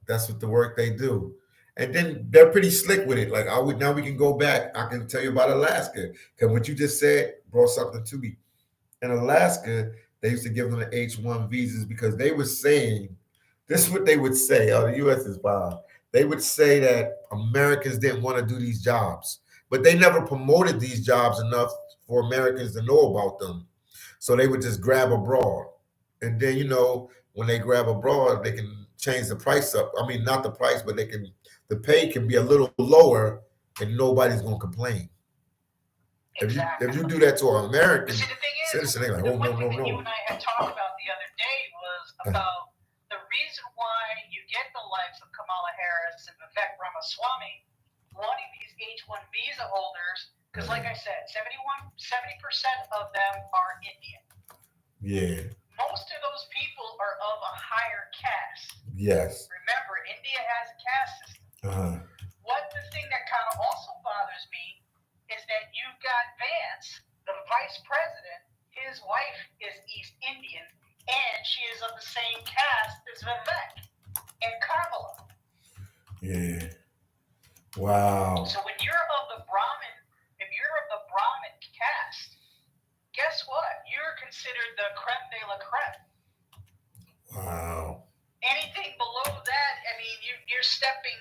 That's what the work they do. And then they're pretty slick with it. Like now we can go back. I can tell you about Alaska because what you just said brought something to me. In Alaska, they used to give them the H-1 visas because they were saying, this is what they would say. Oh, the U.S. is wild. They would say that Americans didn't want to do these jobs, but they never promoted these jobs enough for Americans to know about them. So they would just grab abroad. And then, when they grab abroad, they can change the price up. I mean, not the price, but the pay can be a little lower and nobody's going to complain. Exactly. If you do that to an American citizen, they're like, oh, no. You and I had talked about the other day was about the reason why you get the likes of Kamala Harris and Vivek Ramaswamy wanting these H-1 visa holders, because like I said, 70% of them are Indian. Yeah. Most of those people are of a higher caste. Yes. Remember, India has a caste system. The thing that kind of also bothers me is that you've got Vance, the vice president, his wife is East Indian, and she is of the same caste as is Vivek and Kamala. Yeah. Wow. So when you're of the Brahmin, if you're of the Brahmin caste, guess what? You're considered the creme de la creme. Wow. Anything below that, I mean, you're stepping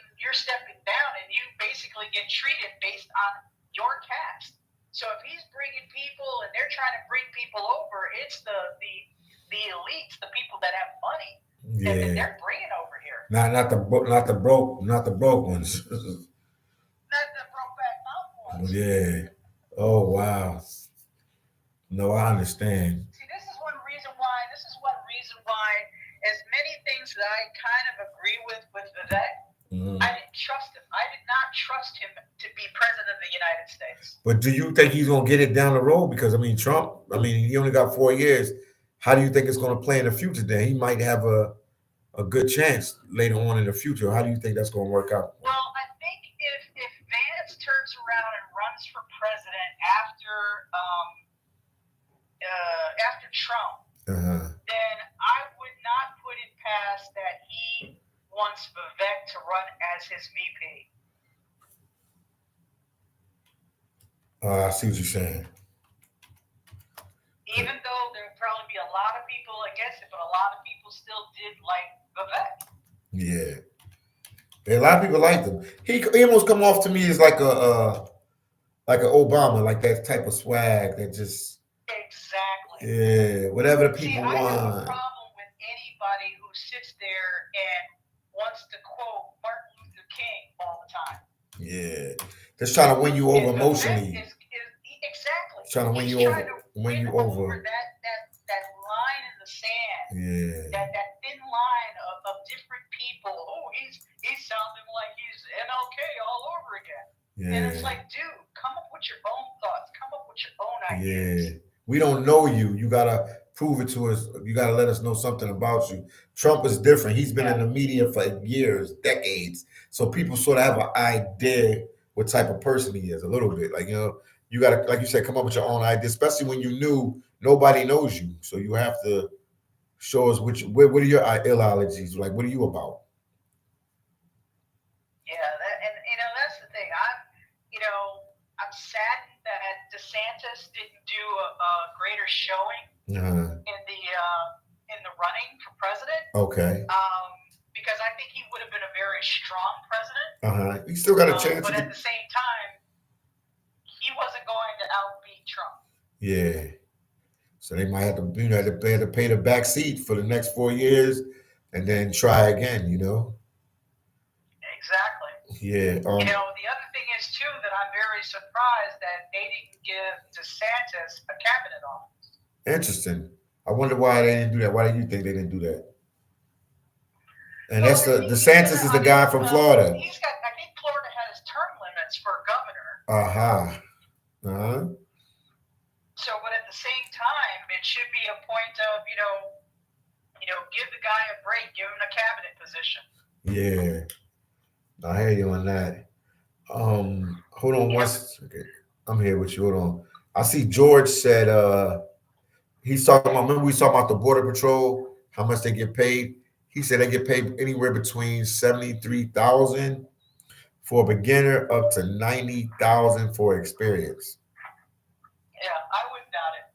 down, and you basically get treated based on your caste. So if he's bringing people, and they're trying to bring people over, it's the elites, the people that have money, that they're bringing over here. Not the broke ones. Not the brokeback mountain ones. Yeah. Oh wow. No, I understand. See, this is one reason why. As many things that I kind of agree with Vivek, I didn't trust him. I did not trust him to be president of the United States. But do you think he's gonna get it down the road? Because I mean, Trump. I mean, he only got 4 years. How do you think it's gonna play in the future? Then he might have a good chance later on in the future. How do you think that's gonna work out? Well, I think if Vance turns around and runs for president after Trump, then I would not put it past that he wants Vivek to run as his VP. I see what you're saying. Even though there would probably be a lot of people against it, but a lot of people still did like Vivek. Yeah, a lot of people liked him. He almost come off to me as like an Obama, like that type of swag that just exactly. Whatever the people want. I have a problem with anybody who sits there and wants to quote Martin Luther King all the time. Yeah, just trying to win you over emotionally. Exactly. Trying to win you over. That line in the sand. Yeah. That thin line of different people. Oh, he's sounding like he's MLK all over again. Yeah. And it's like, dude, come up with your own thoughts. Come up with your own ideas. Yeah. We don't know you. You gotta prove it to us. You gotta let us know something about you. Trump is different. He's been in the media for years, decades. So people sort of have an idea what type of person he is, a little bit. Like, you gotta, like you said, come up with your own idea, especially when you knew nobody knows you. So you have to show us what are your ideologies? Like, what are you about? Yeah, that's the thing. I'm saddened that DeSantis didn't do a greater showing in the running for president. Okay. Because I think he would have been a very strong president. He still got a chance. But at the same time, he wasn't going to outbeat Trump. Yeah. So they might have to, they had to pay the back seat for the next 4 years and then try again, Exactly. Yeah. The other thing is, too, that I'm very surprised that they didn't give DeSantis a cabinet office. Interesting. I wonder why they didn't do that. Why do you think they didn't do that? And that's DeSantis is the guy from Florida. I think Florida has term limits for governor. So, but at the same time, it should be a point of, give the guy a break, give him a cabinet position. Yeah. I hear you on that. Hold on one second. I'm here with you. Hold on. I see George said he's talking about, remember we talking about the Border Patrol, how much they get paid? He said they get paid anywhere between $73,000 for a beginner up to $90,000 for experience. Yeah, I wouldn't doubt it.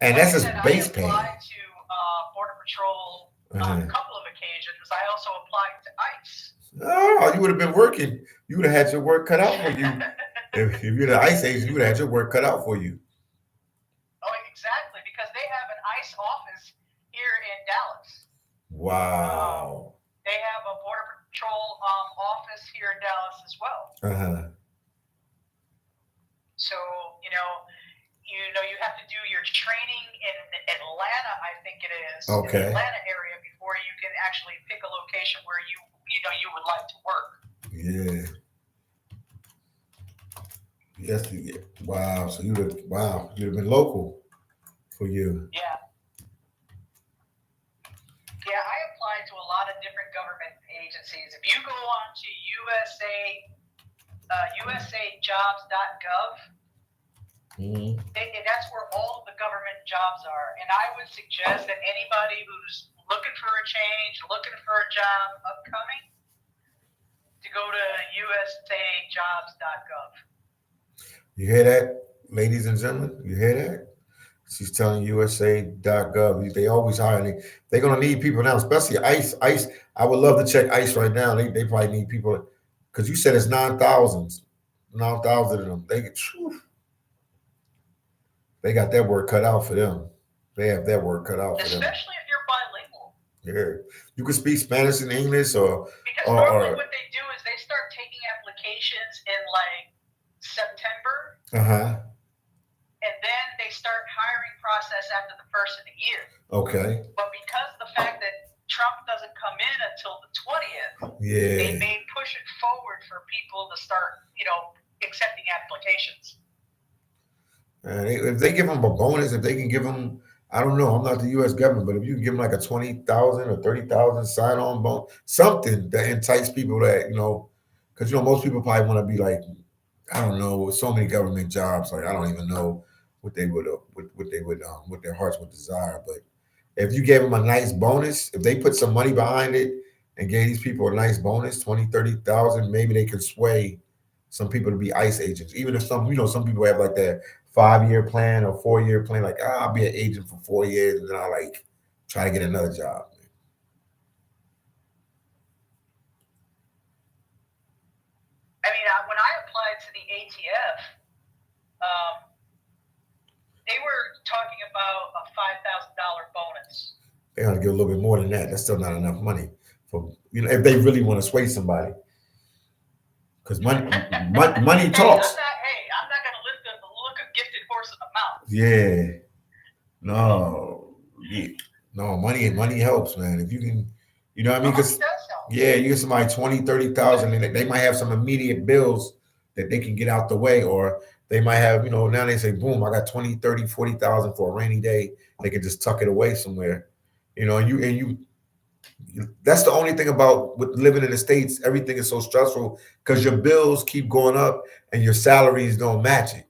And that's his base pay. I applied to Border Patrol on a couple of occasions. I also applied to ICE. Oh, you would have been working. You would have had your work cut out for you. if you're the ICE agent, you would have had your work cut out for you. Oh, exactly, because they have an ICE office here in Dallas. Wow. They have a Border Patrol office here in Dallas as well. So, you have to do your training in Atlanta, I think it is. Okay. In the Atlanta area before you can actually pick a location where you would like to work. Yeah. Yes. Wow. So you'd have been local for you. Yeah. Yeah, I applied to a lot of different government agencies. If you go on to usajobs.gov, that's where all of the government jobs are. And I would suggest that anybody who's looking for a change, looking for a job upcoming, to go to usajobs.gov. You hear that, ladies and gentlemen? You hear that? She's telling USA.gov. They always hiring. They're gonna need people now, especially ICE. ICE. I would love to check ICE right now. They probably need people because you said it's 9,000 of them. They got that work cut out for them. They have that work cut out for them. Especially if you're bilingual. Yeah, you can speak Spanish and English, or because normally what they do is they start taking applications in like September. And then they start hiring process after the first of the year. Okay. But because of the fact that Trump doesn't come in until the 20th, yeah, they may push it forward for people to start, accepting applications. And if they give them a bonus, if they can give them, I don't know, I'm not the U.S. government, but if you can give them like a 20,000 or 30,000 sign-on bonus, something that entice people that, because most people probably want to be like, I don't know, so many government jobs, like I don't even know what they would, what their hearts would desire. But if you gave them a nice bonus, if they put some money behind it and gave these people a nice bonus, 20, 30,000, maybe they could sway some people to be ICE agents. Even if some people have like that 5-year plan or 4-year plan, like I'll be an agent for 4 years and then I'll like try to get another job. I mean, when I applied to the ATF, they were talking about a $5,000 bonus. They ought to give a little bit more than that. That's still not enough money for if they really want to sway somebody. Because money talks. I'm not going to look a gifted horse in the mouth. Yeah. No, money helps, man. If you can, you know what I mean? Because yeah, you get somebody 20, 30,000 and they might have some immediate bills that they can get out the way, or they might have, now they say, boom, I got 20, 30, 40,000 for a rainy day. They can just tuck it away somewhere, that's the only thing about with living in the States. Everything is so stressful because your bills keep going up and your salaries don't match it.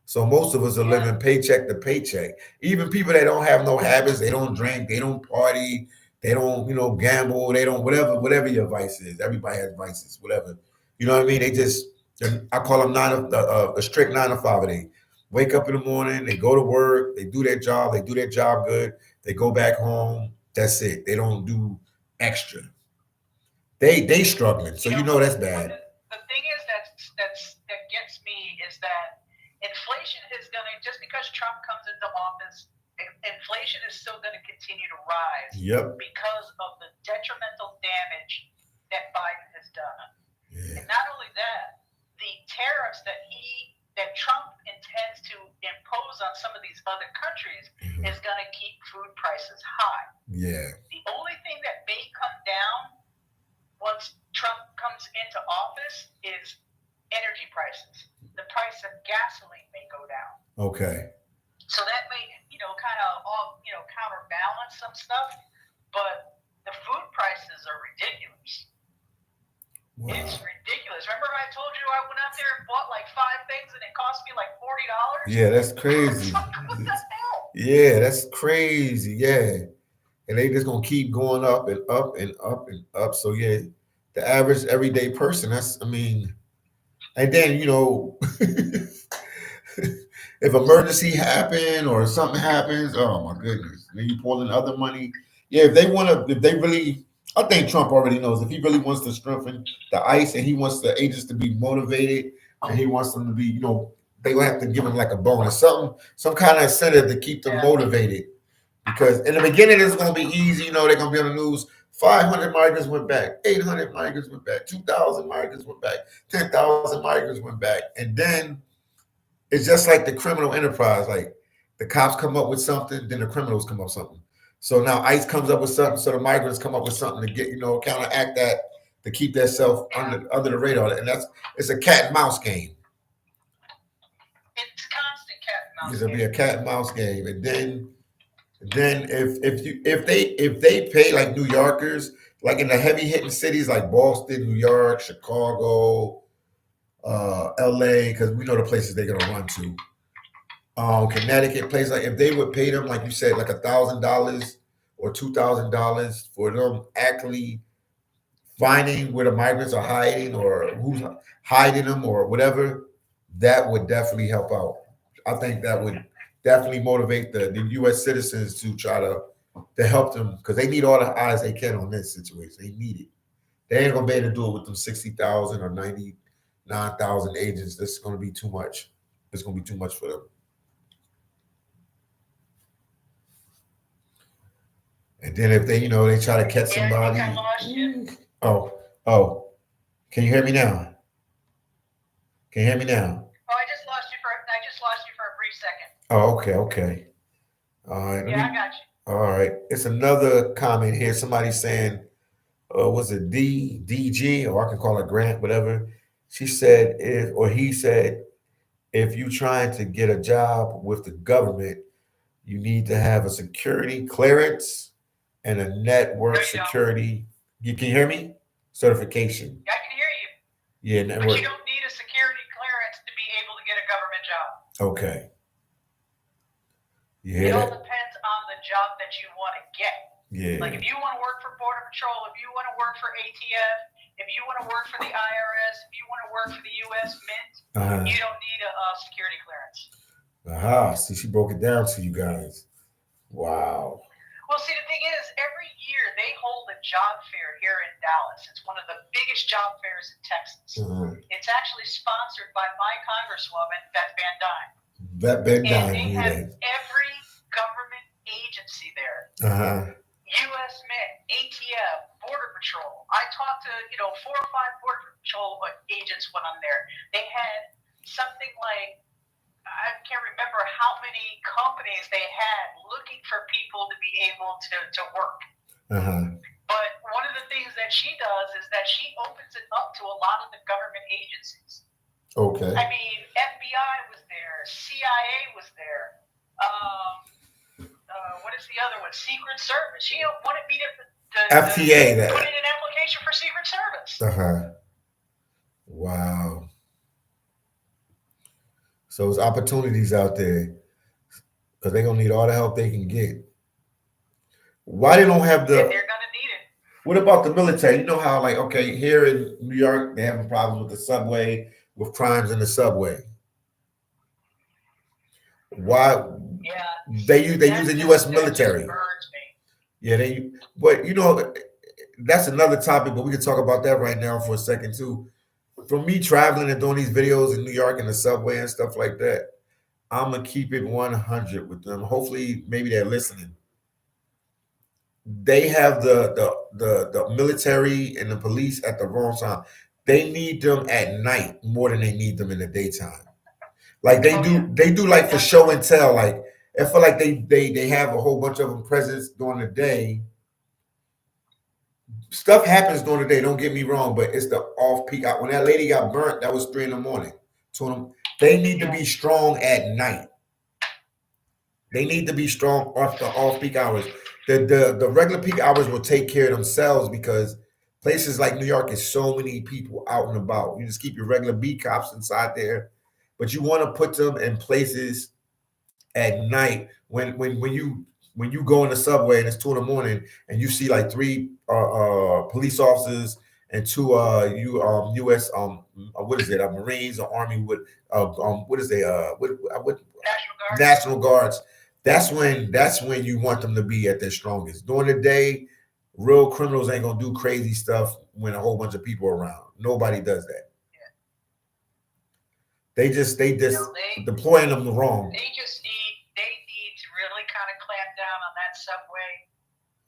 So most of us are living paycheck to paycheck. Even people that don't have no habits, they don't drink, they don't party, they don't, gamble, they don't, whatever your vice is. Everybody has vices, whatever. You know what I mean? I call them a strict 9 to 5. They wake up in the morning, they go to work, they do their job good, they go back home. That's it. They don't do extra. They struggling, so that's bad. The thing is that gets me is that inflation is going to, just because Trump comes into office, inflation is still going to continue to rise. Yep. Because of the detrimental damage that Biden has done. Yeah. And not only that, the tariffs that Trump intends to impose on some of these other countries is going to keep food prices high. Yeah. The only thing that may come down once Trump comes into office is energy prices. The price of gasoline may go down. Okay. So that may, kind of all, counterbalance some stuff, but the food prices are ridiculous. Wow. It's ridiculous. Remember I told you I went out there and bought like 5 things and it cost me like $40? Yeah, that's crazy. What the hell? Yeah, that's crazy. Yeah. And they just gonna keep going up and up and up and up. So yeah, the average everyday person, and then if emergency happen or something happens, oh my goodness, then you pull in other money. Yeah, if they really, I think Trump already knows if he really wants to strengthen the ICE and he wants the agents to be motivated and he wants them to be, they will have to give them like a bonus, some kind of incentive to keep them motivated. Because in the beginning, it's going to be easy. They're going to be on the news. 500 migrants went back. 800 migrants went back. 2,000 migrants went back. 10,000 migrants went back. And then it's just like the criminal enterprise. Like the cops come up with something, then the criminals come up with something. So now ICE comes up with something, so the migrants come up with something to get, counteract that, to keep themselves under the radar. And it's a cat and mouse game. It's a constant cat and mouse game. It'll be a cat and mouse game. And then if they pay like New Yorkers, like in the heavy hitting cities like Boston, New York, Chicago, LA, because we know the places they're gonna run to. Connecticut, places like if they would pay them, like you said, like $1,000 or $2,000 for them actually finding where the migrants are hiding or who's hiding them or whatever, that would definitely help out. I think that would definitely motivate the U.S. citizens to try to help them because they need all the eyes they can on this situation. They need it. They ain't gonna be able to do it with them 60,000 or 99,000 agents. This is gonna be too much. It's gonna be too much for them. And then if they, they try to catch somebody. I lost you. Oh, can you hear me now? Can you hear me now? Oh, I just lost you for a brief second. Oh, okay. All right. Yeah, I got you. All right. It's another comment here. Somebody saying, was it DG, or I can call it Grant, whatever. She said, he said, if you trying to get a job with the government, you need to have a security clearance and a network security. You can hear me? Certification. Yeah, I can hear you. Yeah, network. But you don't need a security clearance to be able to get a government job. Okay. It all depends on the job that you want to get. Yeah. Like if you want to work for Border Patrol, if you want to work for ATF, if you want to work for the IRS, if you want to work for the U.S. Mint, you don't need a security clearance. See, she broke it down to you guys. Wow. Well, see, the thing is, every year they hold a job fair here in Dallas. It's one of the biggest job fairs in Texas. It's actually sponsored by my congresswoman, Vet Van Dyne. And they have every government agency there. U.S. Mint, ATF, Border Patrol. I talked to 4 or 5 Border Patrol agents when I'm there. They had something like, I can't remember how many companies they had looking for people to be able to work. But one of the things that she does is that she opens it up to a lot of the government agencies. Okay. I mean, FBI was there, CIA was there. What is the other one? Secret Service. She wanted me to FTA. Put in an application for Secret Service. Wow. So there's opportunities out there because they're gonna need all the help they can get. Why they don't have they're gonna need it. What about the military? You know how here in New York they having problems with the subway, with crimes in the subway. Why? Yeah. They use the U.S. military. Yeah, but that's another topic, but we can talk about that right now for a second too. For me traveling and doing these videos in New York in the subway and stuff like that, I'm gonna keep it 100 with them. Hopefully, maybe they're listening. They have the military and the police at the wrong time. They need them at night more than they need them in the daytime. Like they do like for show and tell. Like I feel like they have a whole bunch of them presents during the day. Stuff happens during the day. Don't get me wrong, but it's the off peak. When that lady got burnt, that was 3 a.m. Told them they need to be strong at night. They need to be strong off the off peak hours. The regular peak hours will take care of themselves because places like New York is so many people out and about. You just keep your regular beat cops inside there, but you want to put them in places at night when you go in the subway and it's 2 a.m. and you see like 3 police officers and 2 U.S. What is it? Marines or Army with what is they what National Guards. That's when you want them to be at their strongest. During the day, real criminals ain't gonna do crazy stuff when a whole bunch of people are around. Nobody does that. Yeah. They just deploying them wrong. They need to really kind of clamp down on that subway.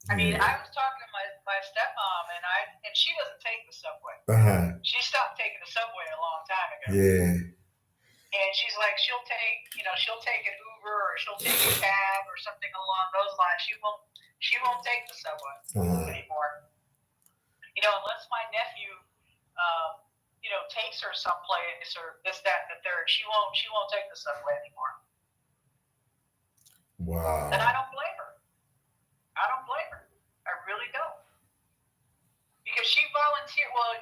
I mean, I was talking to my stepmom and she doesn't take the subway. She stopped taking the subway a long time ago. Yeah. And she's like, she'll take an Uber or she'll take a cab or something along those lines. She won't take the subway anymore. Unless my nephew, takes her someplace or this, that, and the third, she won't take the subway anymore. Wow. And I don't blame her. I really don't. Because she volunteered. Well,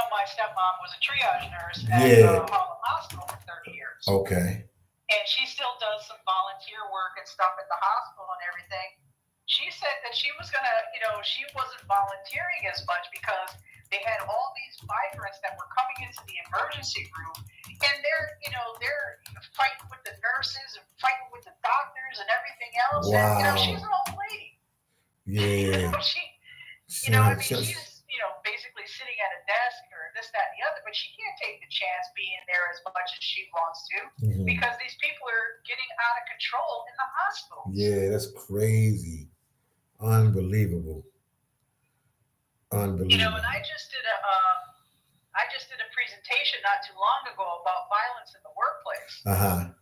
my stepmom was a triage nurse at Harlem Hospital for 30 years. Okay. And she still does some volunteer work and stuff at the hospital and everything. She said that she was gonna, she wasn't volunteering as much because they had all these migrants that were coming into the emergency room, and they're fighting with the nurses and fighting with the doctors and everything else. Wow. And she's an old lady. Yeah. She's basically sitting at a desk or this, that, and the other, but she can't take the chance being there as much as she wants to because these people are getting out of control in the hospitals. Yeah, that's crazy. Unbelievable. And I just did a presentation not too long ago about violence in the workplace. And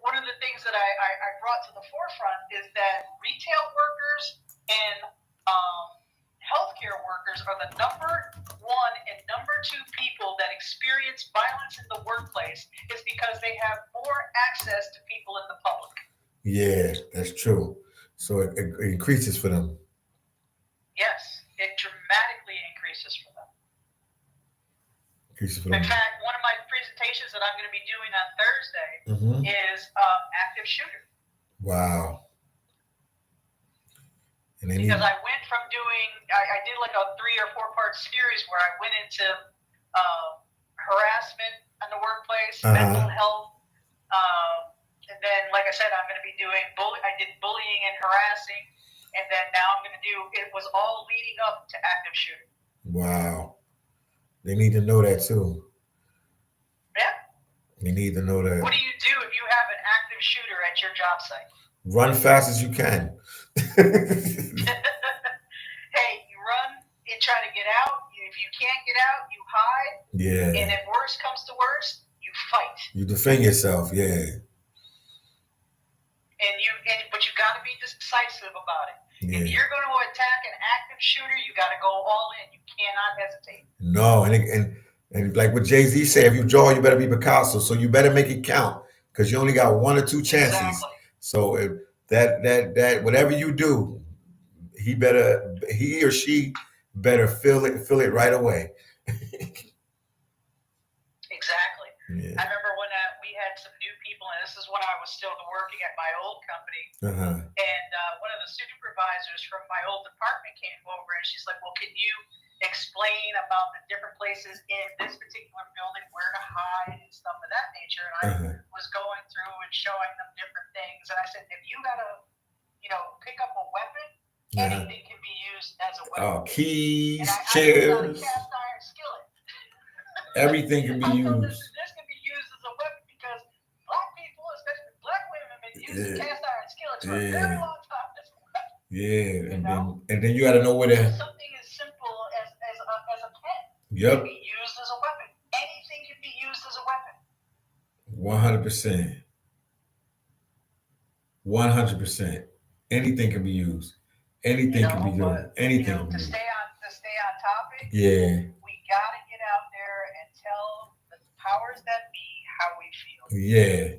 one of the things that I brought to the forefront is that retail workers and healthcare workers are the number one and number two people that experience violence in the workplace is because they have more access to people in the public. Yeah, that's true. So it increases for them. Yes, it dramatically increases for them. In fact, one of my presentations that I'm going to be doing on Thursday is active shooter. Wow. Because I went from I did like a 3 or 4 part series where I went into harassment in the workplace, mental health, and then, like I said, I'm going to be doing I did bullying and harassing, and then now I'm going to do. It was all leading up to active shooter. Wow. They need to know that too. Yeah. They need to know that. What do you do if you have an active shooter at your job site? Run fast as you can. Hey, you run and try to get out. If you can't get out, you hide. Yeah. And if worse comes to worse, you fight. You defend yourself. Yeah. But you got to be decisive about it. Yeah. If you're going to attack an active shooter, you got to go all in. You cannot hesitate. No, and like what Jay-Z said, if you draw, you better be Picasso. So you better make it count because you only got 1 or 2 chances. Exactly. So if that whatever you do, he or she better feel it right away. Exactly. Yeah. I remember when we had some new people, and this is when I was still working at my old company. And one of the supervisors from my old department came over, and she's like, "Well, can you explain about the different places in this particular building, where to hide and stuff of that nature?" And I was going through and showing them different things, and I said, "If you gotta, pick up a weapon, anything can be used as a weapon. Oh, keys, chairs, I a cast iron skillet. Everything can be used. This can be used as a weapon because black people, especially black women, have been using cast iron skillets for a very long time. Yeah, and then you got to know where to. Something as simple as a pen can be used as a weapon. Anything can be used as a weapon. 100%. 100%. Anything can be used. Anything can be used. Anything can be used. To stay on topic. Yeah. We gotta get out there and tell the powers that be how we feel. Yeah.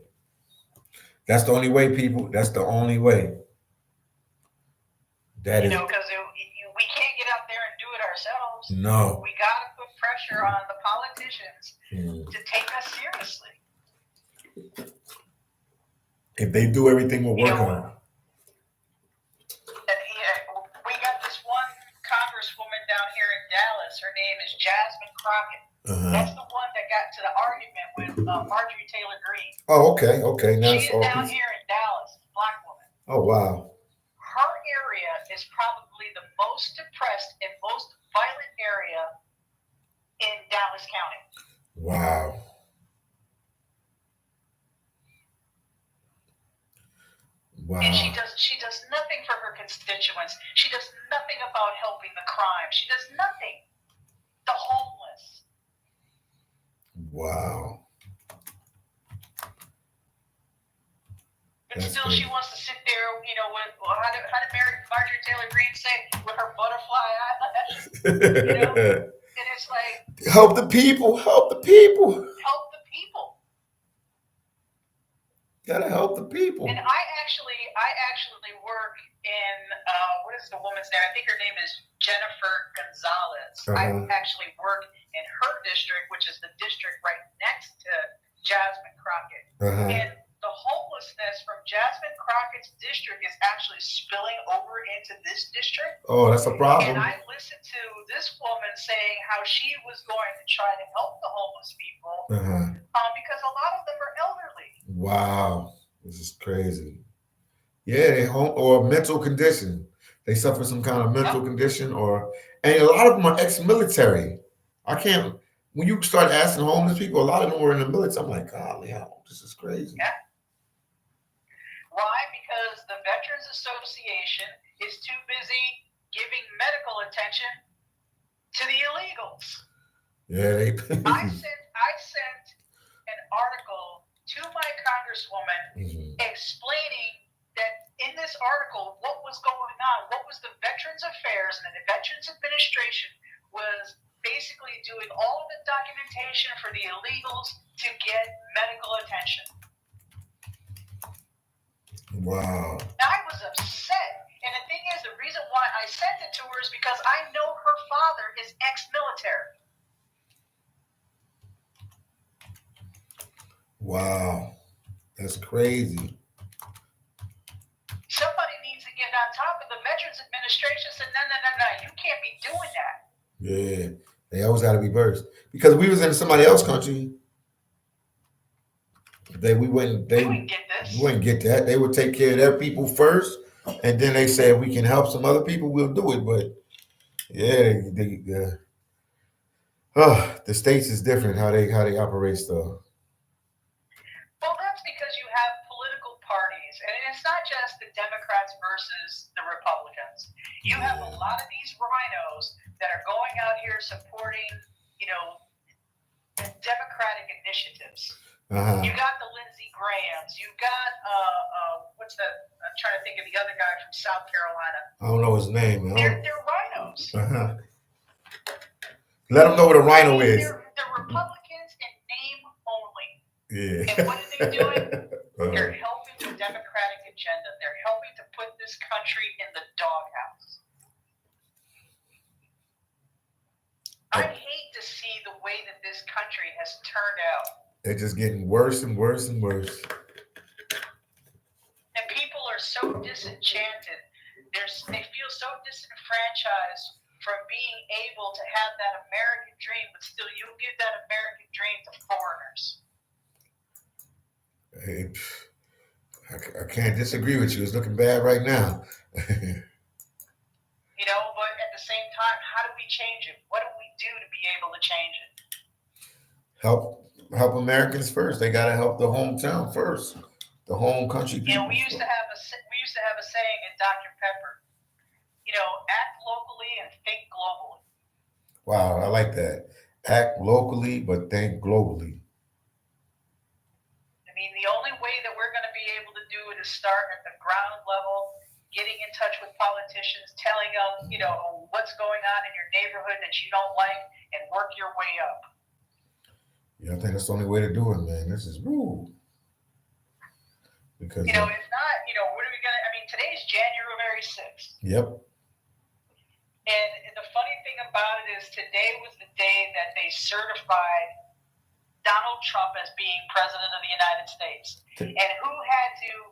That's the only way, people. That's the only way. That is. Because we can't get out there and do it ourselves. No. We gotta put pressure on the politicians to take us seriously. If they do everything, we'll work on it. We got this one congresswoman down here in Dallas. Her name is Jasmine Crockett. That's the one that got to the argument with Marjorie Taylor Greene. Oh, okay. Now she's down here in Dallas, black woman. Oh, wow. Her area is probably the most depressed and most violent area in Dallas County. Wow. Wow. And she does nothing for her constituents. She does nothing about helping the crime. She does nothing. The homeless. Wow. But still, she wants to sit there, how did Marjorie Taylor Greene say, with her butterfly eyelashes? And it's like, help the people. Help the people. Gotta help the people. And I actually work in what is the woman's name? I think her name is Jennifer Gonzalez. I actually work in her district, which is the district right next to Jasmine Crockett. And the homelessness from Jasmine Crockett's district is actually spilling over into this district. Oh, that's a problem. And I listened to this woman saying how she was going to try to help the homeless people because a lot of them are elderly. Wow, this is crazy. Yeah, they home or mental condition. They suffer some kind of mental condition, and a lot of them are ex-military. I can't. When you start asking homeless people, a lot of them were in the military. I'm like, golly, this is crazy. Yeah. Why? Because the Veterans Association is too busy giving medical attention to the illegals. Yeah, I sent an article to my congresswoman explaining that in this article, what was going on, what was the Veterans Affairs and the Veterans Administration was basically doing all of the documentation for the illegals to get medical attention. Wow. I was upset. And the thing is, the reason why I sent it to her is because I know her father is ex-military. Wow. That's crazy. Somebody needs to get on top of the Veterans Administration. Said, no, you can't be doing that. Yeah, they always got to be versed because we was in somebody else's country. We wouldn't get this. We wouldn't get that. They would take care of their people first, and then they say if we can help some other people, we'll do it. But yeah, the states is different how they operate stuff. Well, that's because you have political parties, and it's not just the Democrats versus the Republicans. You have a lot of these rhinos that are going out here supporting, Democratic initiatives. You got the Lindsey Grahams. You got I'm trying to think of the other guy from South Carolina. I don't know his name. They're rhinos. Let them know what a rhino is. They're Republicans in name only. Yeah. And what are they doing? They're helping the Democratic agenda. They're helping to put this country in the doghouse. I hate to see the way that this country has turned out. They're just getting worse and worse and worse. And people are so disenchanted. They feel so disenfranchised from being able to have that American dream, but still you give that American dream to foreigners. Hey, I can't disagree with you. It's looking bad right now. But at the same time, how do we change it? What do we do to be able to change it? Help Americans first. They got to help the hometown first, the home country people. We used to have a saying in Dr. Pepper. Act locally and think globally. Wow, I like that. Act locally, but think globally. I mean, the only way that we're going to be able to do it is start at the ground level, getting in touch with politicians, telling them, what's going on in your neighborhood that you don't like, and work your way up. Yeah, I think that's the only way to do it, man. This is rude. Because if not, what are we gonna? I mean, today's January 6th. Yep. And the funny thing about it is, today was the day that they certified Donald Trump as being president of the United States, and who had to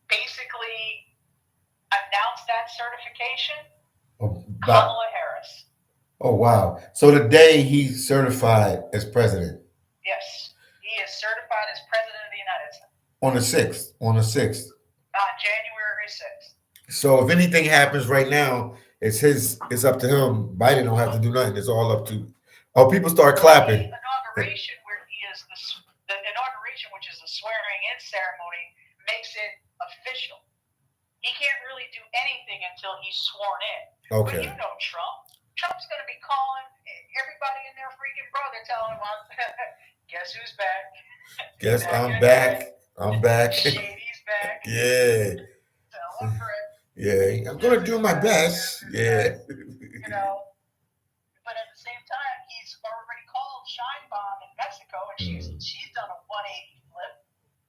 basically announce that certification? Kamala Harris. Oh, wow. So the day he's certified as president. Yes. He is certified as president of the United States. On the 6th. On January 6th. So if anything happens right now, it's up to him. Biden don't have to do nothing. It's all up to. Oh, people start clapping. The inauguration, where he is the inauguration, which is the swearing-in ceremony, makes it official. He can't really do anything until he's sworn in. Okay. But Trump. Trump's going to be calling everybody and their freaking brother, telling them, guess who's back? Guess I'm back. I'm back. Shady's back. Yeah. Tell him, Fred. Yeah, I'm going to do my best. Yeah. But at the same time, he's already called Sheinbaum in Mexico, and she's done a 180 flip,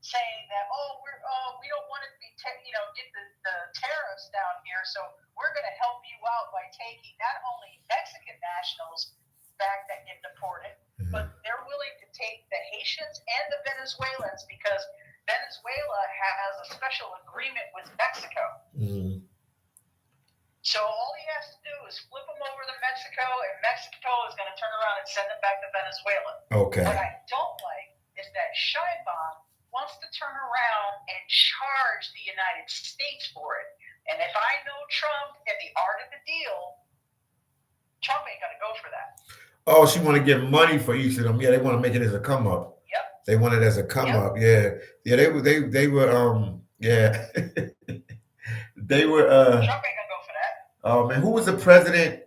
saying that, we don't want it to be, get the tariffs down here, so we're going to help you out by taking not only Mexican nationals back that get deported, but they're willing to take the Haitians and the Venezuelans because Venezuela has a special agreement with Mexico. Mm-hmm. So all he has to do is flip them over to Mexico, and Mexico is going to turn around and send them back to Venezuela. Okay. What I don't like is that Scheinbaum wants to turn around and charge the United States for it. And if I know Trump and the art of the deal, Trump ain't going to go for that. Oh, she want to get money for each of them. Yeah, they want to make it as a come up. Yep. They want it as a come up. Yeah. Yeah, they were yeah. They were Trump ain't gonna go for that. Oh man, who was the president?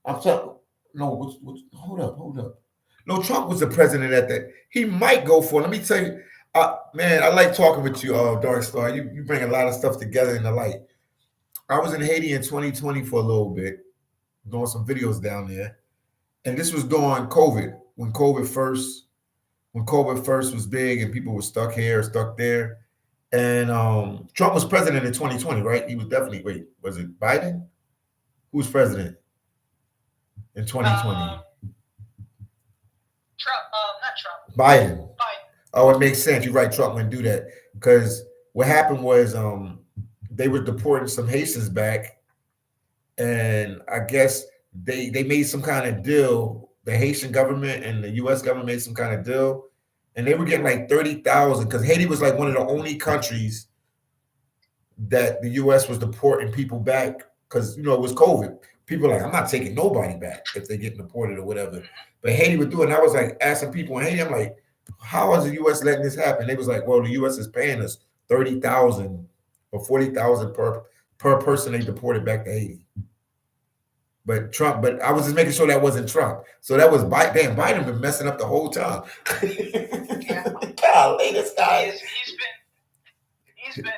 I'm sorry. No, hold up. No, Trump was the president at that. He might go for it. Let me tell you, man, I like talking with you, Darkstar. You bring a lot of stuff together in the light. I was in Haiti in 2020 for a little bit, doing some videos down there. And this was during COVID, when COVID first was big and people were stuck here, stuck there. And Trump was president in 2020, right? He was definitely, was it Biden? Who was president in 2020? Trump, not Trump. Biden. Oh, it makes sense. You're right. Trump wouldn't do that because what happened was they were deporting some Haitians back, and I guess they made some kind of deal. The Haitian government and the U.S. government made some kind of deal, and they were getting like 30,000 because Haiti was like one of the only countries that the U.S. was deporting people back because, it was COVID. People were like, I'm not taking nobody back if they get deported or whatever. But Haiti would do it. And I was like asking people in Haiti, I'm like, how is the U.S. letting this happen? They was like, well, the U.S. is paying us 30,000 or 40,000 per person they deported back to Haiti. But I was just making sure that wasn't Trump. So that was Biden. Damn, Biden been messing up the whole time. Golly, this guy. Not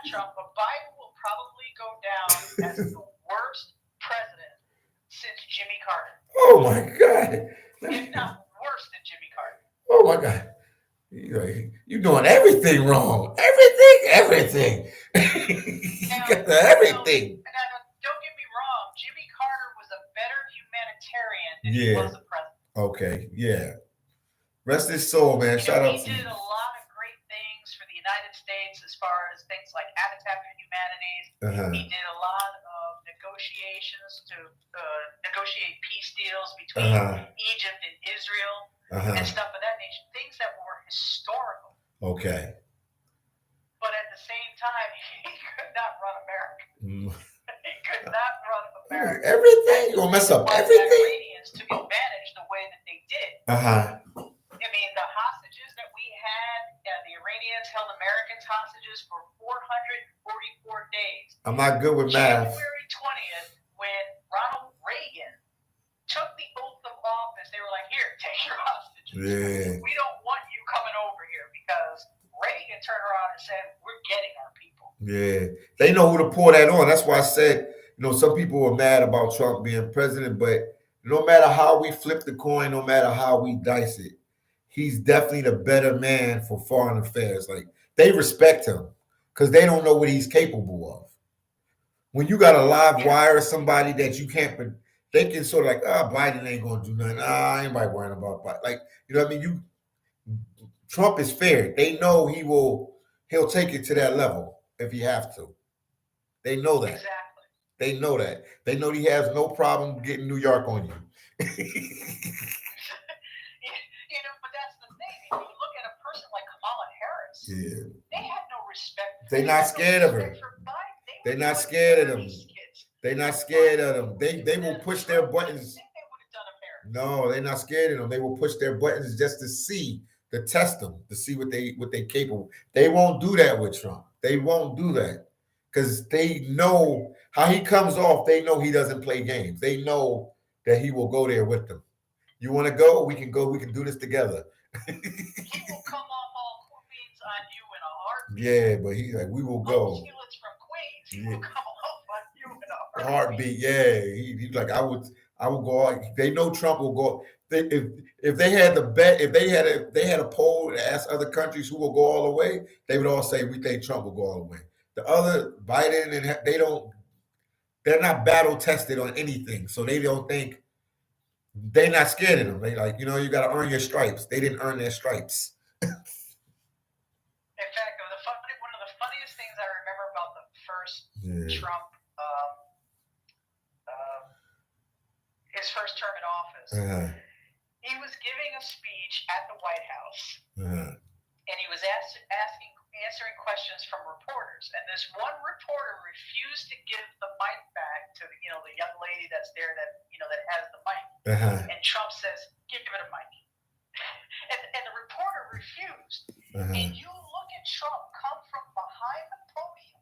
Trump, but Biden will probably go down as the worst president since Jimmy Carter. Oh my God. If not worse than Jimmy Carter. Oh my God. You're doing everything wrong. Everything. You got everything. Now, don't get me wrong. Jimmy Carter was a better humanitarian than he was a president. Okay. Yeah. Rest his soul, man. Shout out to you. He did a lot of great things for the United States as far as things like Habitat for Humanities. He did a lot of negotiations to negotiate peace deals between Egypt and Israel and stuff of that nature. Things that were historical. Okay. But at the same time, he could not run America. He could not run America. Everything? You're going to mess up everything? The Iranians took advantage the way that they did. The hostages that we had, the Iranians held Americans hostages for 444 days. I'm not good with math. January 20th, when Ronald Reagan took the oath of office, they were like, here, take your hostages. Yeah. We don't want you coming over here because Reagan turned around and said, we're getting our people. Yeah. They know who to pour that on. That's why I said, some people were mad about Trump being president, but no matter how we flip the coin, no matter how we dice it, he's definitely the better man for foreign affairs. Like, they respect him because they don't know what he's capable of. When you got a live wire somebody that you can't, they can sort of like, Biden ain't going to do nothing. Anybody worrying about Biden. Like, you know what I mean? Trump is fair. They know he'll take it to that level if he have to. They know that. Exactly. They know that. They know he has no problem getting New York on you. But that's the thing. If you look at a person like Kamala Harris, they had no respect. They're not scared of her. They're not scared of them. They're not scared of them. They will push their buttons. No, they're not scared of them. They will push their buttons just to test them, to see what they capable. They won't do that with Trump. They won't do that because they know how he comes off. They know he doesn't play games. They know that he will go there with them. You want to go? We can go. We can do this together. He will come off all Queens on you in a heartbeat. Yeah, but he's like, we will go. From Queens, he will come off on you in a heartbeat. Yeah, he's like, I would go. They know Trump will go. If they had the bet, if they had a poll to ask other countries who will go all the way, they would all say we think Trump will go all the way. The other Biden and they're not battle tested on anything, so they don't think they're not scared of them. They like, you got to earn your stripes. They didn't earn their stripes. Trump, his first term in office. He was giving a speech at the White House, and he was answering questions from reporters. And this one reporter refused to give the mic back to the young lady that's there that has the mic. And Trump says, "Give it a mic." and the reporter refused. And you look at Trump come from behind the podium,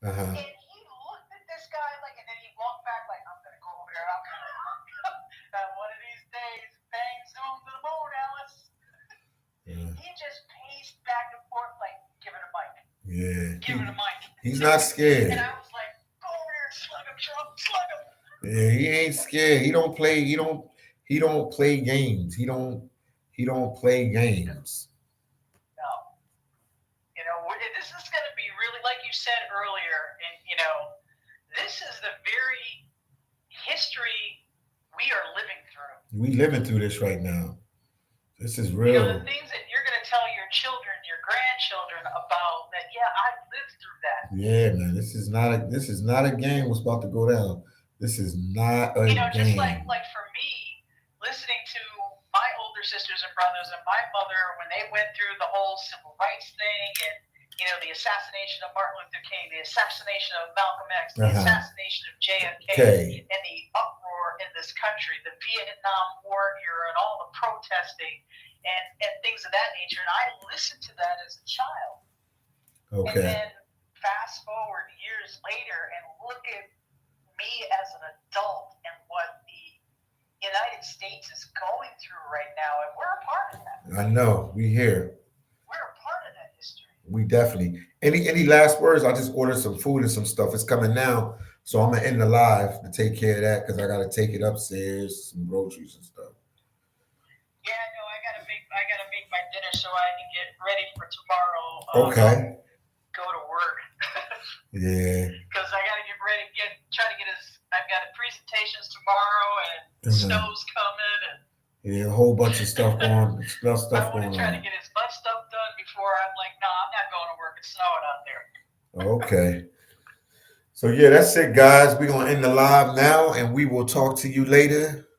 and he looked at this guy and then he walked back "I'm gonna go over there. One of these days, bang, zoom to the moon, Alice." He just paced back and forth "Give it a mic." Yeah. Give it a mic. He's not scared. And I was like, "Go over there, slug him, Trump, slug him." Yeah, he ain't scared. He don't play games. He don't play games. No. This is going to be really, like you said earlier, and this is the very history we are living through. We living through this right now. This is real. The things that you're going to tell your children, your grandchildren about that. Yeah, I lived through that. Yeah, man. This is not a game. What's about to go down? This is not a game. Just like for me, listening to my older sisters and brothers and my mother when they went through the whole civil rights thing and the assassination of Martin Luther King, the assassination of Malcolm X, the assassination of JFK, and the uproar in this country, the Vietnam War era, and all the protesting and things of that nature. And I listened to that as a child. Okay. And then fast forward years later and look at me as an adult and what the United States is going through right now, and we're a part of that. I know. We here. We're a part of that history. We definitely. Any last words? I just ordered some food and some stuff. It's coming now, so I'm gonna end the live to take care of that because I gotta take it upstairs, some groceries and stuff. Yeah, no, I gotta make my dinner so I can get ready for tomorrow. Okay. Go to work. Yeah. Because I gotta get ready. I've got presentations tomorrow, and snow's coming, and yeah, a whole bunch of stuff going. I want to try to get as much stuff done before I'm like, no, I'm not going to work. It's snowing out there. Okay. So yeah, that's it, guys. We're gonna end the live now, and we will talk to you later.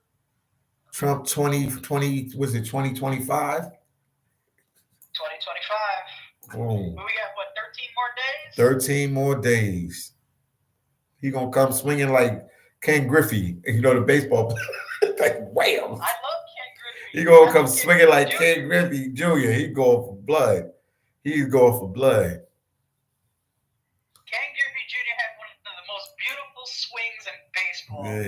Trump 2020 was it 2025? 2025. Boom. We got what, 13 more days? 13 more days. He gonna come swinging like Ken Griffey, the baseball player. Like wham. I love Ken Griffey. He gonna come swinging like Ken Griffey Jr. He's going for blood. He's going for blood. Ken Griffey Jr. had one of the most beautiful swings in baseball. Yeah.